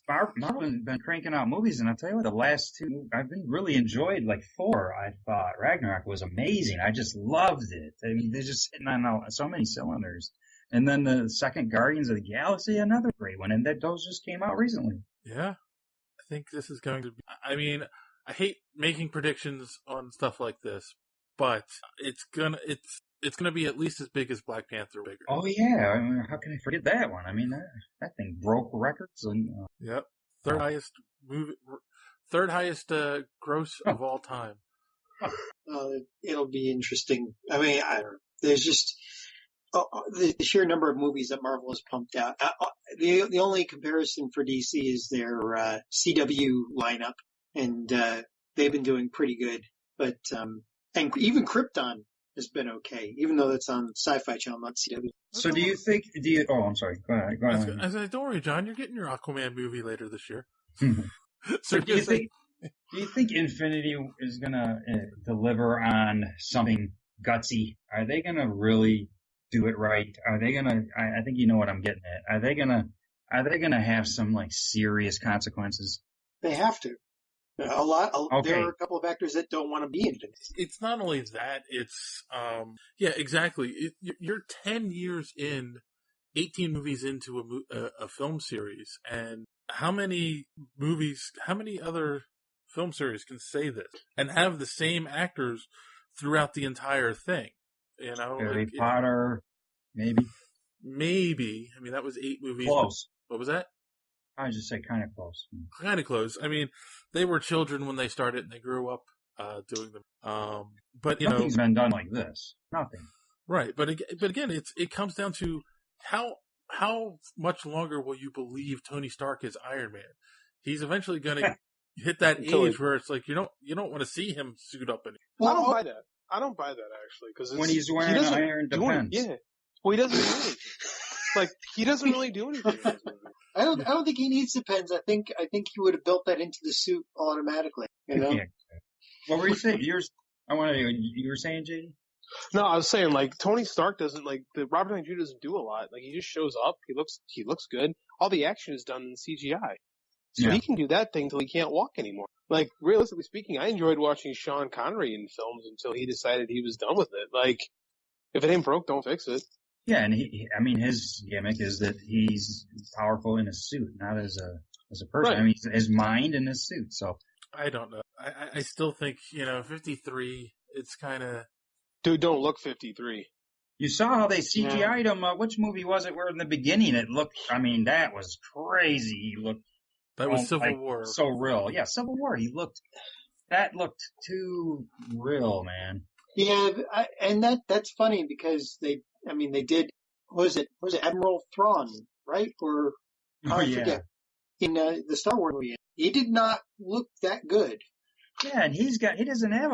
Marvel has been cranking out movies, and I'll tell you what, the last two, I've been really enjoyed. Like Thor, I thought Ragnarok was amazing. I just loved it. I mean, they're just hitting on so many cylinders. And then the second Guardians of the Galaxy, another great one, and those just came out recently. Yeah, I think this is going to be. I mean, I hate making predictions on stuff like this, but it's gonna be at least as big as Black Panther, or bigger. Oh yeah, I mean, how can I forget that one? I mean, that thing broke records and. Yep, third highest gross of all time. It'll be interesting. I mean, I don't know. There's just the sheer number of movies that Marvel has pumped out. The only comparison for DC is their CW lineup, and they've been doing pretty good. But and even Krypton has been okay, even though that's on Sci-Fi Channel, not CW. So oh, I'm sorry. Go ahead. I said, don't worry, John, you're getting your Aquaman movie later this year. So do you think Infinity is gonna deliver on something gutsy? Are they gonna really do it right? Are they gonna, I think you know what I'm getting at. Are they gonna have some like serious consequences? They have to. Okay. There are a couple of actors that don't want to be in it. It's not only that, it's, yeah, exactly. You're 10 years in, 18 movies into a film series, and how many other film series can say this and have the same actors throughout the entire thing? Harry Potter, maybe. I mean, that was 8 movies. Close. What was that? I would just say kind of close. Kind of close. I mean, they were children when they started, and they grew up doing them. But nothing's been done like this. Nothing. Right, but again, it comes down to how much longer will you believe Tony Stark is Iron Man? He's eventually going to hit that age where it's like you don't want to see him suit up anymore. Well, I don't buy that. I don't buy that actually because when he's wearing Iron Defense. Yeah. Well, he doesn't do anything. Like he doesn't really do anything in this movie. I don't think he needs Depends. I think he would have built that into the suit automatically. You know. Yeah. What were you saying? You were saying, JD? No, I was saying like Tony Stark doesn't Robert Downey Jr. doesn't do a lot. Like he just shows up. He looks good. All the action is done in CGI. So he can do that thing till he can't walk anymore. Like, realistically speaking, I enjoyed watching Sean Connery in films until he decided he was done with it. Like, if it ain't broke, don't fix it. Yeah, and his gimmick is that he's powerful in a suit, not as a person. Right. I mean, his mind in his suit, so. I don't know. I still think, 53, it's kind of. Dude, don't look 53. You saw how they CGI'd him. Which movie was it where in the beginning it looked, that was crazy. He looked. That was Civil War. So real. Yeah, Civil War. That looked too real, man. Yeah, and that's funny because they did, was it Admiral Thrawn, right? Or, I forget. In the Star Wars movie. He did not look that good. Yeah, and he doesn't have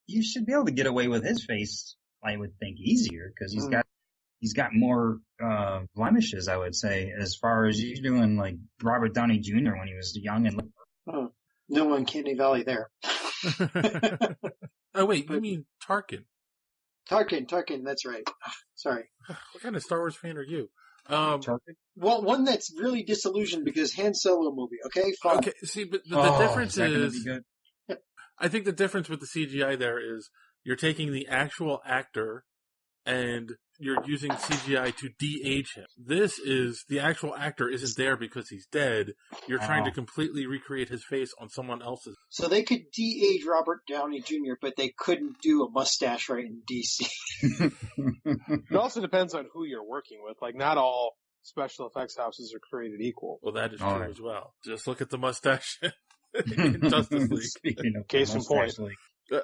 you should be able to get away with his face, I would think, easier because he's got more blemishes, I would say, as far as you doing like Robert Downey Jr. when he was young and. No uncanny valley there. Oh wait, you mean Tarkin? Tarkin, that's right. Sorry. What kind of Star Wars fan are you? Tarkin? Well, one that's really disillusioned because Han Solo movie. Okay, fine. Okay, see, but the difference is I think the difference with the CGI there is you're taking the actual actor and you're using CGI to de-age him. This is, the actual actor isn't there because he's dead. You're trying to completely recreate his face on someone else's. So they could de-age Robert Downey Jr., but they couldn't do a mustache right in DC. It also depends on who you're working with. Like, not all special effects houses are created equal. Well, that is true as well. Just look at the mustache in Justice League. Speaking of case in point.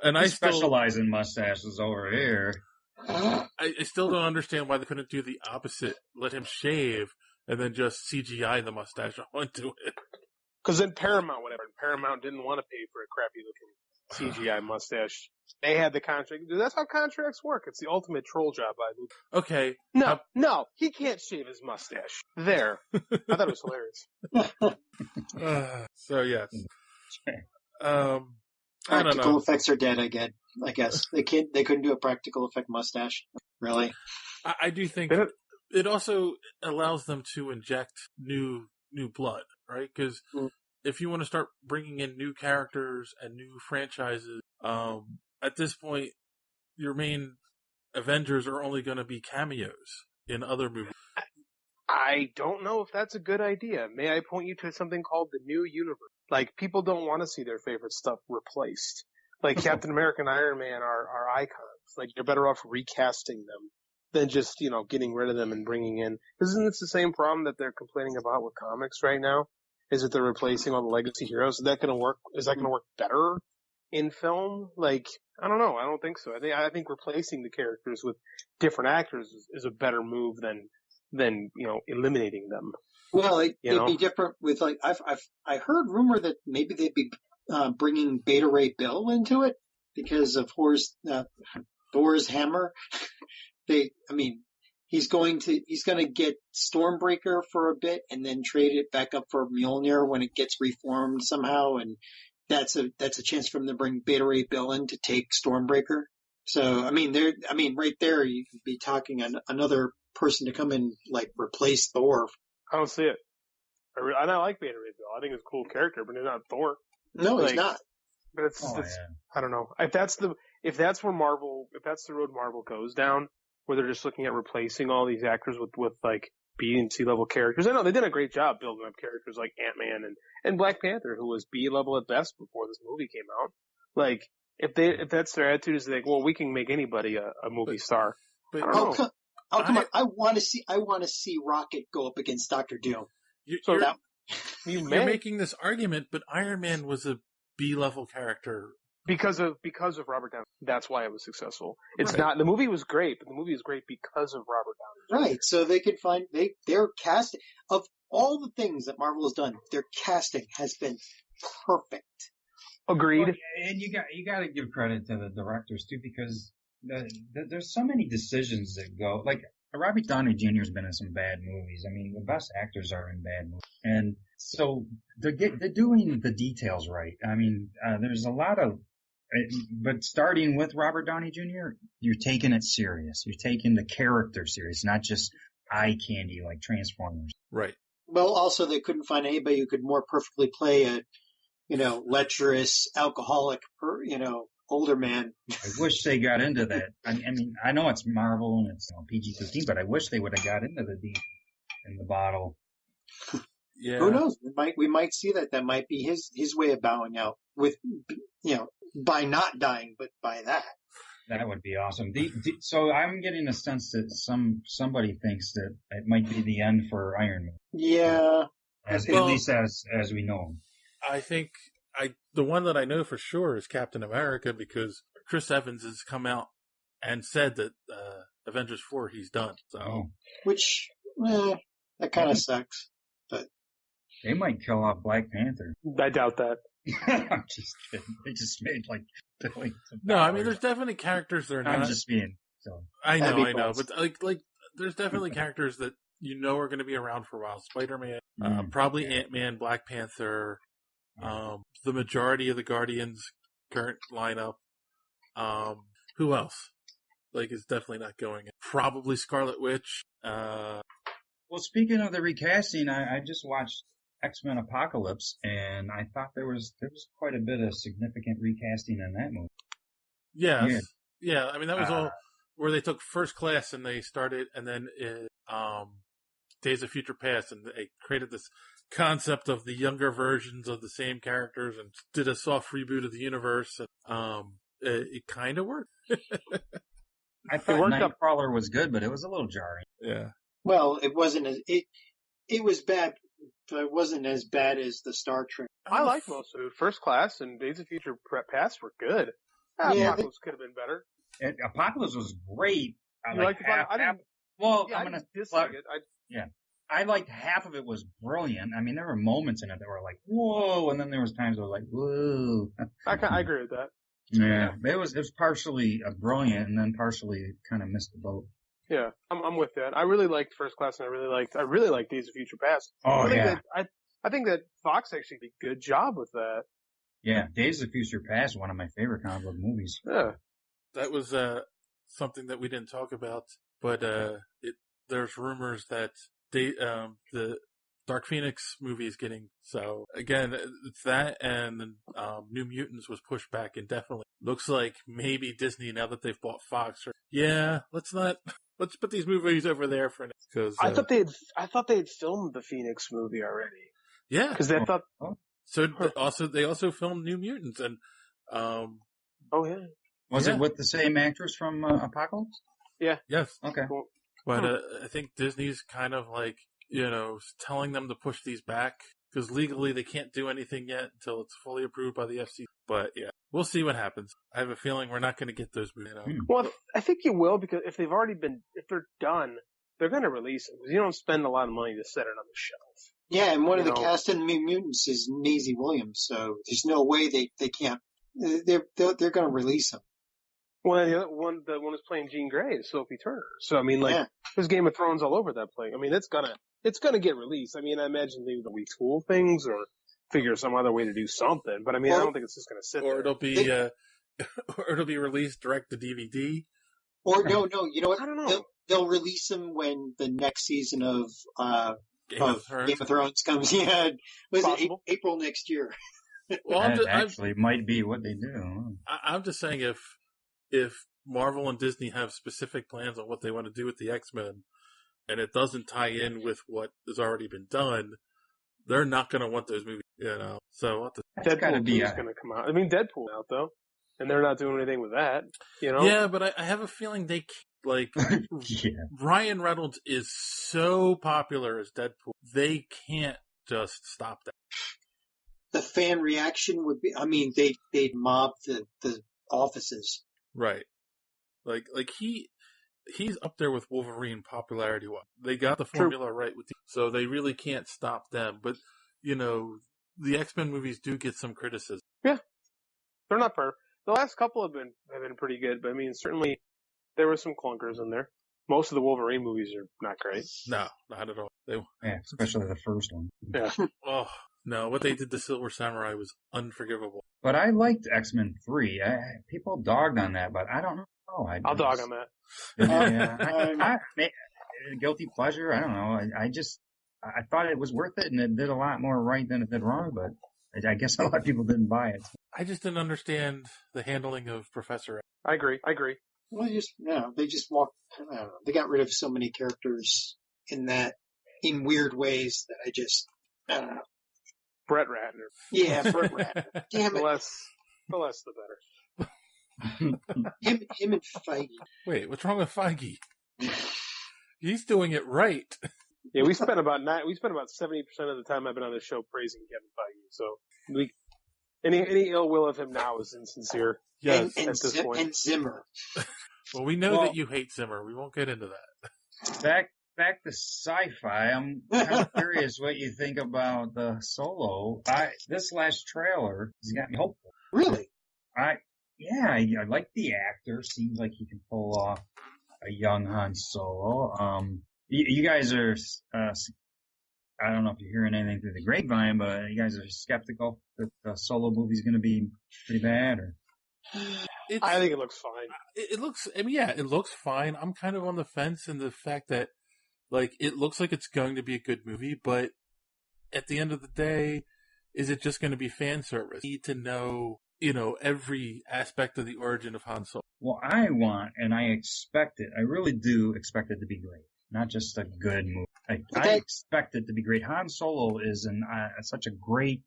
And I specialize in mustaches over here. I still don't understand why they couldn't do the opposite. Let him shave and then just CGI the mustache onto it. Because then Paramount didn't want to pay for a crappy looking CGI mustache. They had the contract. That's how contracts work. It's the ultimate troll job by Luke. Okay. No, he can't shave his mustache. There. I thought it was hilarious. So yes. Practical effects are dead again. I guess they couldn't do a practical effect mustache. Really? I do think it also allows them to inject new blood, right? Because if you want to start bringing in new characters and new franchises, at this point, your main Avengers are only going to be cameos in other movies. I don't know if that's a good idea. May I point you to something called the New Universe? Like, people don't want to see their favorite stuff replaced. Like, Captain America and Iron Man are icons. Like, you're better off recasting them than just, getting rid of them and bringing in. Isn't this the same problem that they're complaining about with comics right now? Is that they're replacing all the legacy heroes? Is that going to work? Is that going to work better in film? Like, I don't know. I don't think so. I think replacing the characters with different actors is a better move than eliminating them. Well, it'd be different with I heard rumor that maybe they'd be bringing Beta Ray Bill into it because of Thor's hammer. He's going to get Stormbreaker for a bit and then trade it back up for Mjolnir when it gets reformed somehow, and that's a chance for him to bring Beta Ray Bill in to take Stormbreaker. So right there you could be talking another person to come in replace Thor. I don't see it. I like Beta Ray Bill. I think he's a cool character, but he's not Thor. No, he's not. But it's I don't know. If that's the road Marvel goes down, where they're just looking at replacing all these actors with B and C level characters. I know they did a great job building up characters like Ant-Man and Black Panther, who was B level at best before this movie came out. Like, if that's their attitude, is we can make anybody a movie star. But I don't know. Come on! I want to see Rocket go up against Dr. Doom. You're making this argument, but Iron Man was a B-level character because of Robert Downey. That's why it was successful. It's not. The movie was great, but the movie was great because of Robert Downey. Right, so they could find their casting of all the things that Marvel has done. Their casting has been perfect. Agreed. Well, and you got to give credit to the directors too, because there's so many decisions that go. Like Robert Downey Jr. has been in some bad movies. I mean, the best actors are in bad movies, and so they're doing the details right. I mean, there's a lot of. But starting with Robert Downey Jr., you're taking it serious. You're taking the character serious, not just eye candy like Transformers. Right. Well, also they couldn't find anybody who could more perfectly play a, lecherous, alcoholic, older man. I wish they got into that. I mean, I know it's Marvel and it's PG-13, but I wish they would have got into the deep in the bottle. Yeah. Who knows? We might see that. That might be his way of bowing out with, by not dying, but by that. That would be awesome. So I'm getting a sense that somebody thinks that it might be the end for Iron Man. Yeah. At least as we know him. I think the one that I know for sure is Captain America, because Chris Evans has come out and said that Avengers 4 he's done. So Which that kind of sucks. But they might kill off Black Panther. I doubt that. I'm just kidding. They just made like billions of no, I mean dollars. there's definitely characters that are not. I'm just being silly. I know, but like there's definitely characters that are going to be around for a while. Spider-Man, probably Ant-Man, Black Panther, the majority of the Guardians current lineup. Who else? Like, is definitely not going in. Probably Scarlet Witch. Well, speaking of the recasting, I just watched X-Men Apocalypse, and I thought there was quite a bit of significant recasting in that movie. Yes. Yeah. I mean, that was all where they took First Class and they started, and then Days of Future Past, and they created this concept of the younger versions of the same characters and did a soft reboot of the universe. And, it kind of worked. I thought Nightcrawler was good, but it was a little jarring. Yeah. Well, it wasn't it was bad, but it wasn't as bad as the Star Trek. I like most of it. First Class and Days of Future Past were good. Apocalypse could have been better. Apocalypse was great. I liked Apocalypse? I'm going to dislike it. I liked half of it was brilliant. I mean, there were moments in it that were like, whoa, and then there was times where I was like, whoa. I agree with that. Yeah, it was partially brilliant and then partially kind of missed the boat. Yeah, I'm with that. I really liked First Class, and I really liked Days of Future Past. Oh, I think that Fox actually did a good job with that. Yeah, Days of Future Past, one of my favorite comic book movies. Yeah. That was something that we didn't talk about, but there's rumors that the Dark Phoenix movie is getting, so again, it's that, and New Mutants was pushed back indefinitely. Looks like maybe Disney, now that they've bought Fox, let's put these movies over there for now. Cause, I thought they had filmed the Phoenix movie already. Yeah. Because they thought. So they also filmed New Mutants, and oh yeah. Was it with the same actress from Apocalypse? Yeah. Yes. Okay. Cool. But I think Disney's kind of like, telling them to push these back, because legally they can't do anything yet until it's fully approved by the FCC. But yeah, we'll see what happens. I have a feeling we're not going to get those movies. Well, I think you will, because if they're done, they're going to release them, because you don't spend a lot of money to set it on the shelf. Yeah, and one of the cast in New Mutants is Maisie Williams, so there's no way they can't. They're going to release them. Well, the one who's playing Jean Grey is Sophie Turner. So I mean, there's Game of Thrones all over that place. I mean, it's gonna get released. I mean, I imagine maybe they'll retool things or figure some other way to do something. But I mean, I don't think it's just gonna sit there. Or it'll be released direct to DVD. Or no, you know what? I don't know. They'll release them when the next season of Game of Thrones comes. Yeah, was it April next year? Well, that might be what they do. I'm just saying, if Marvel and Disney have specific plans on what they want to do with the X-Men, and it doesn't tie in with what has already been done, they're not going to want those movies, So Deadpool 2 is going to come out. I mean, Deadpool out though, and they're not doing anything with that. Yeah, but I have a feeling they can't, Ryan Reynolds is so popular as Deadpool, they can't just stop that. The fan reaction would be, I mean, they'd mob the offices. Right. Like he's up there with Wolverine popularity-wise. They got the formula right with so they really can't stop them. But, the X-Men movies do get some criticism. Yeah. They're not perfect. The last couple have been pretty good, but I mean, certainly there were some clunkers in there. Most of the Wolverine movies are not great. No, not at all. Yeah, especially the first one. Yeah. Oh, no, what they did to Silver Samurai was unforgivable. But I liked X-Men 3. People dogged on that, but I don't know. I'll dog on that. Yeah, guilty pleasure. I don't know. I thought it was worth it, and it did a lot more right than it did wrong. But I guess a lot of people didn't buy it. I just didn't understand the handling of Professor X. I agree. Well, they just walked. I don't know. They got rid of so many characters in weird ways that I don't know. Brett Ratner. Yeah, Brett Ratner. Damn it. The less the better. him and Feige. Wait, what's wrong with Feige? He's doing it right. Yeah, we spent about 70% of the time I've been on this show praising Kevin Feige. So any ill will of him now is insincere. Yes, at this point. And Zimmer. Well, we know that you hate Zimmer. We won't get into that. Back to sci-fi. I'm kind of curious what you think about the Solo. This last trailer has got me hopeful. Really? I like the actor. Seems like he can pull off a young Han Solo. You guys are, I don't know if you're hearing anything through the grapevine, but you guys are skeptical that the Solo movie's going to be pretty bad, or? I think it looks fine. It looks fine. I'm kind of on the fence in the fact that, it looks like it's going to be a good movie, but at the end of the day, is it just going to be fan service? You need to know, every aspect of the origin of Han Solo. Well, I expect it. I really do expect it to be great. Not just a good movie. I expect it to be great. Han Solo is such a great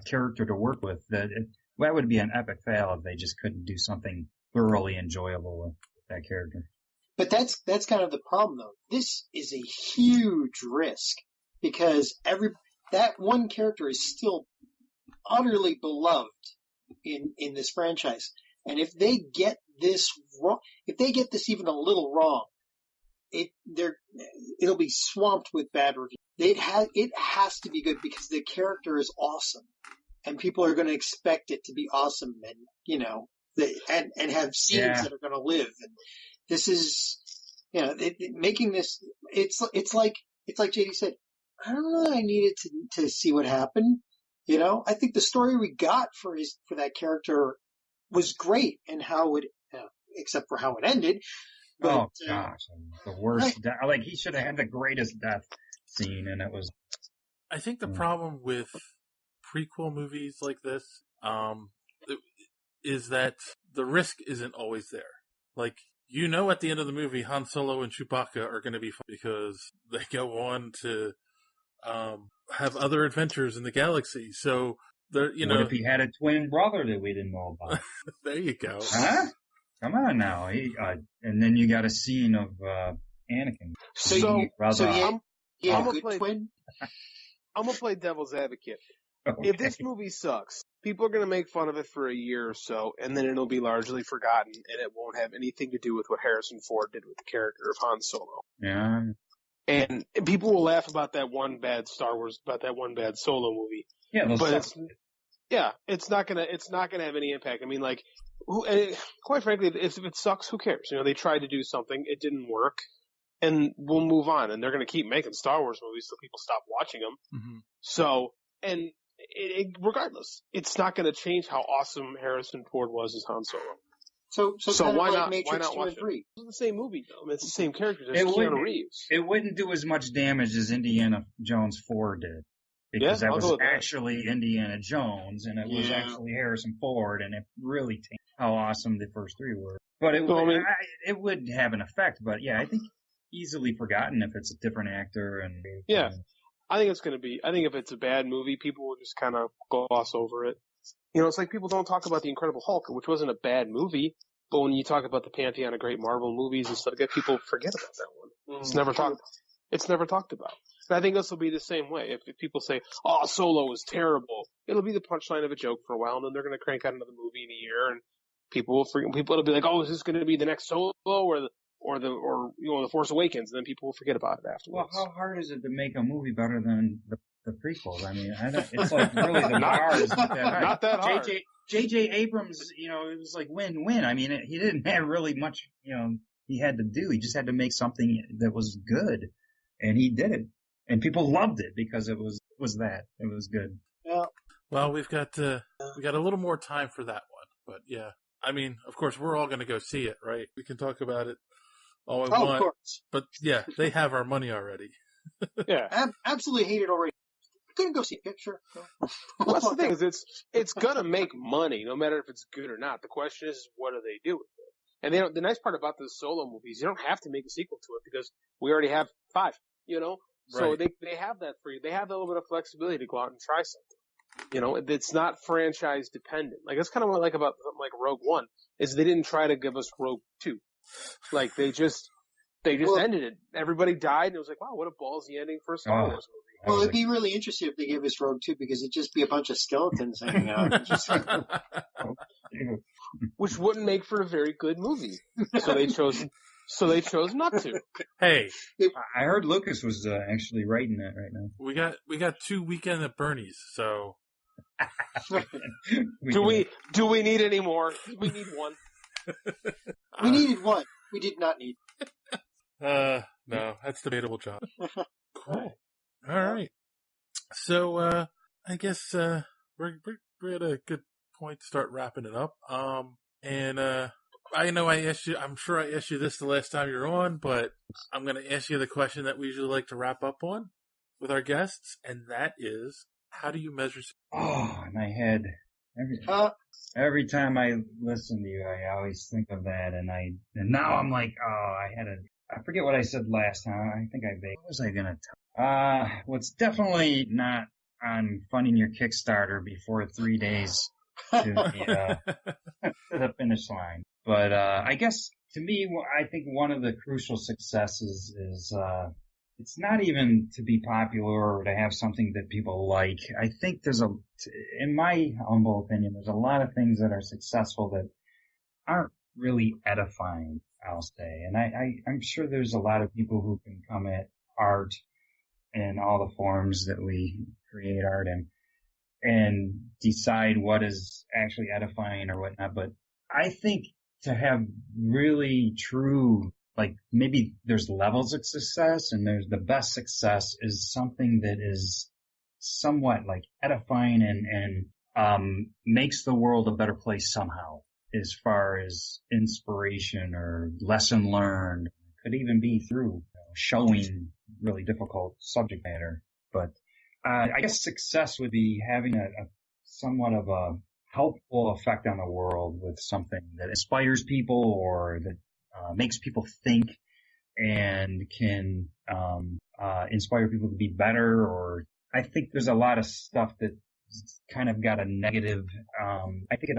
character to work with that would be an epic fail if they just couldn't do something thoroughly enjoyable with that character. But that's kind of the problem, though. This is a huge risk because that one character is still utterly beloved in this franchise, and if they get this wrong, if they get this even a little wrong, it'll be swamped with bad reviews. It has to be good because the character is awesome, and people are going to expect it to be awesome, and and have scenes that are going to live. And this is, making this. It's like JD said. I don't know. I needed to see what happened. I think the story we got for that character was great, and how it, except for how it ended. But, gosh, the worst. Right. He should have had the greatest death scene, and it was. I think the problem with prequel movies like this is that the risk isn't always there. At the end of the movie, Han Solo and Chewbacca are going to be fun because they go on to have other adventures in the galaxy. So, what if he had a twin brother that we didn't know about? There you go. Huh? Come on now. And then you got a scene of Anakin. I'm going to play devil's advocate. Okay. If this movie sucks, people are going to make fun of it for a year or so, and then it'll be largely forgotten, and it won't have anything to do with what Harrison Ford did with the character of Han Solo. Yeah. And people will laugh about that one bad Solo movie. Yeah, it's not gonna have any impact. I mean, quite frankly, if it sucks, who cares? They tried to do something, it didn't work, and we'll move on. And they're gonna keep making Star Wars movies so people stop watching them. Mm-hmm. So, regardless, it's not gonna change how awesome Harrison Ford was as Han Solo. So why not? Matrix 2 watch and 3? It's the same movie, though. I mean, it's the same character. It's Keanu Reeves. It wouldn't do as much damage as Indiana Jones 4 did. Because that was actually Indiana Jones, and it was actually Harrison Ford, and it really changed how awesome the first three were. But it would have an effect, but I think easily forgotten if it's a different actor. And I think it's going to be. I think if it's a bad movie, people will just kind of gloss over it. It's like people don't talk about The Incredible Hulk, which wasn't a bad movie, but when you talk about the pantheon of great Marvel movies and stuff, people forget about that one. It's never talked about. And I think this will be the same way. If people say, "Oh, Solo is terrible," it'll be the punchline of a joke for a while, and then they're going to crank out another movie in a year, and people will forget. People will be like, "Oh, is this going to be the next Solo or or The Force Awakens, and then people will forget about it afterwards. Well, how hard is it to make a movie better than the prequels? I mean, it's like really the bar is not that hard. Not that hard. J.J. Abrams, it was like win-win. I mean, he didn't have really much, he had to do. He just had to make something that was good, and he did it. And people loved it because it was that. It was good. Yeah. Well, we got a little more time for that one, but yeah. I mean, of course, we're all going to go see it, right? We can talk about it all we want. Of course. But yeah, they have our money already. Yeah. Absolutely hate it already. Couldn't go see it. Sure. Well, that's the thing is it's going to make money no matter if it's good or not. The question is, what do they do with it? And the nice part about the Solo movies, you don't have to make a sequel to it because we already have 5, So Right. they have that for you. They have a little bit of flexibility to go out and try something. It's not franchise dependent. Like, that's kind of what I like about something like Rogue One, is they didn't try to give us Rogue 2. Like, they just ended it. Everybody died, and it was like, wow, what a ballsy ending for a Star Wars movie. Well, it'd be really interesting if they gave us Rogue 2 because it'd just be a bunch of skeletons hanging out. Which wouldn't make for a very good movie. So they chose not to. Hey, I heard Lucas was actually writing that right now. we got 2 Weekend at Bernie's, so Do we need any more? We need one. We needed one. We did not need. No, that's debatable, John. Cool. All right. So, I guess, we're at a good point to start wrapping it up. I know I'm sure I asked you this the last time you were on, but I'm going to ask you the question that we usually like to wrap up on with our guests, and that is, how do you measure success? Oh, in my head. Every time I listen to you, I always think of that, and now I'm like, I forget what I said last time. I think what was I going to tell? Well, it's definitely not on funding your Kickstarter before 3 days to the finish line. But I guess to me, I think one of the crucial successes is it's not even to be popular or to have something that people like. I think in my humble opinion, there's a lot of things that are successful that aren't really edifying, I'll say. And I'm sure there's a lot of people who can come at art in all the forms that we create art in and decide what is actually edifying or whatnot. But I think to have really true, like, maybe there's levels of success, and there's the best success is something that is somewhat like edifying and makes the world a better place somehow, as far as inspiration or lesson learned. Could even be through showing really difficult subject matter. But I guess success would be having a somewhat of a helpful effect on the world with something that inspires people or that makes people think and can inspire people to be better. Or I think there's a lot of stuff that kind of got a negative. I think it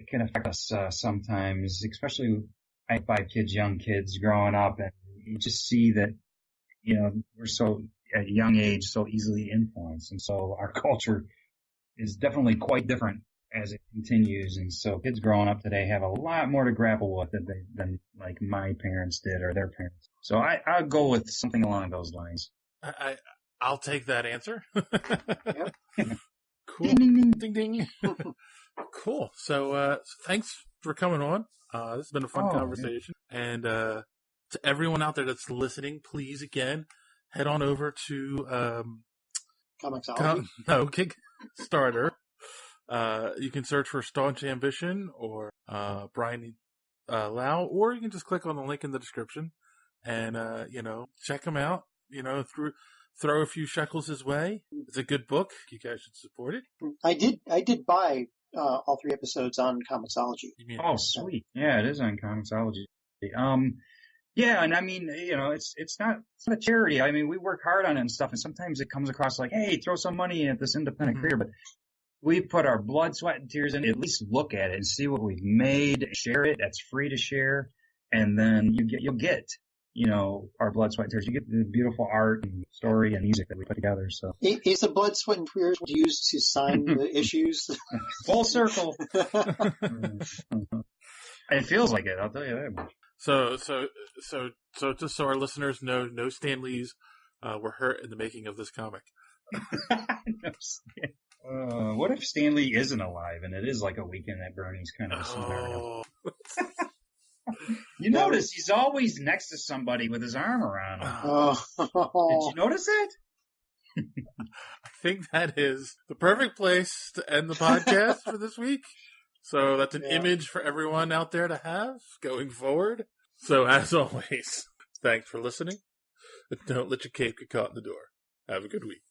can affect us sometimes, especially I have 5 kids, young kids growing up, and you just see that we're so at a young age so easily influenced, and so our culture is definitely quite different as it continues. And so kids growing up today have a lot more to grapple with than like my parents did or their parents. So I'll go with something along those lines. I'll take that answer. Yep. Cool. Ding, ding, ding. Cool. So, thanks for coming on. This has been a fun conversation. Yeah. And, to everyone out there that's listening, please again, head on over to, Comixology. Kickstarter. You can search for Staunch Ambition or Brian Lau, or you can just click on the link in the description and check them out. Throw a few shekels his way. It's a good book. You guys should support it. I did buy all 3 episodes on Comixology. Oh, sweet! Yeah, it is on Comixology. Yeah, and I mean, it's not a charity. I mean, we work hard on it and stuff, and sometimes it comes across like, hey, throw some money at this independent creator, but we put our blood, sweat, and tears in it. At least look at it and see what we've made. Share it. That's free to share. And then you'll get, our blood, sweat, and tears. You get the beautiful art and story and music that we put together. So is the blood, sweat, and tears used to sign the issues? Full circle. It feels like it. I'll tell you that much. So just so our listeners know, no Stan Lees were hurt in the making of this comic. What if Stanley isn't alive and it is like a Weekend at Bernie's kind of a scenario? You notice he's always next to somebody with his arm around him. Did you notice that? I think that is the perfect place to end the podcast for this week. So that's an image for everyone out there to have going forward. So as always, thanks for listening. Don't let your cape get caught in the door. Have a good week.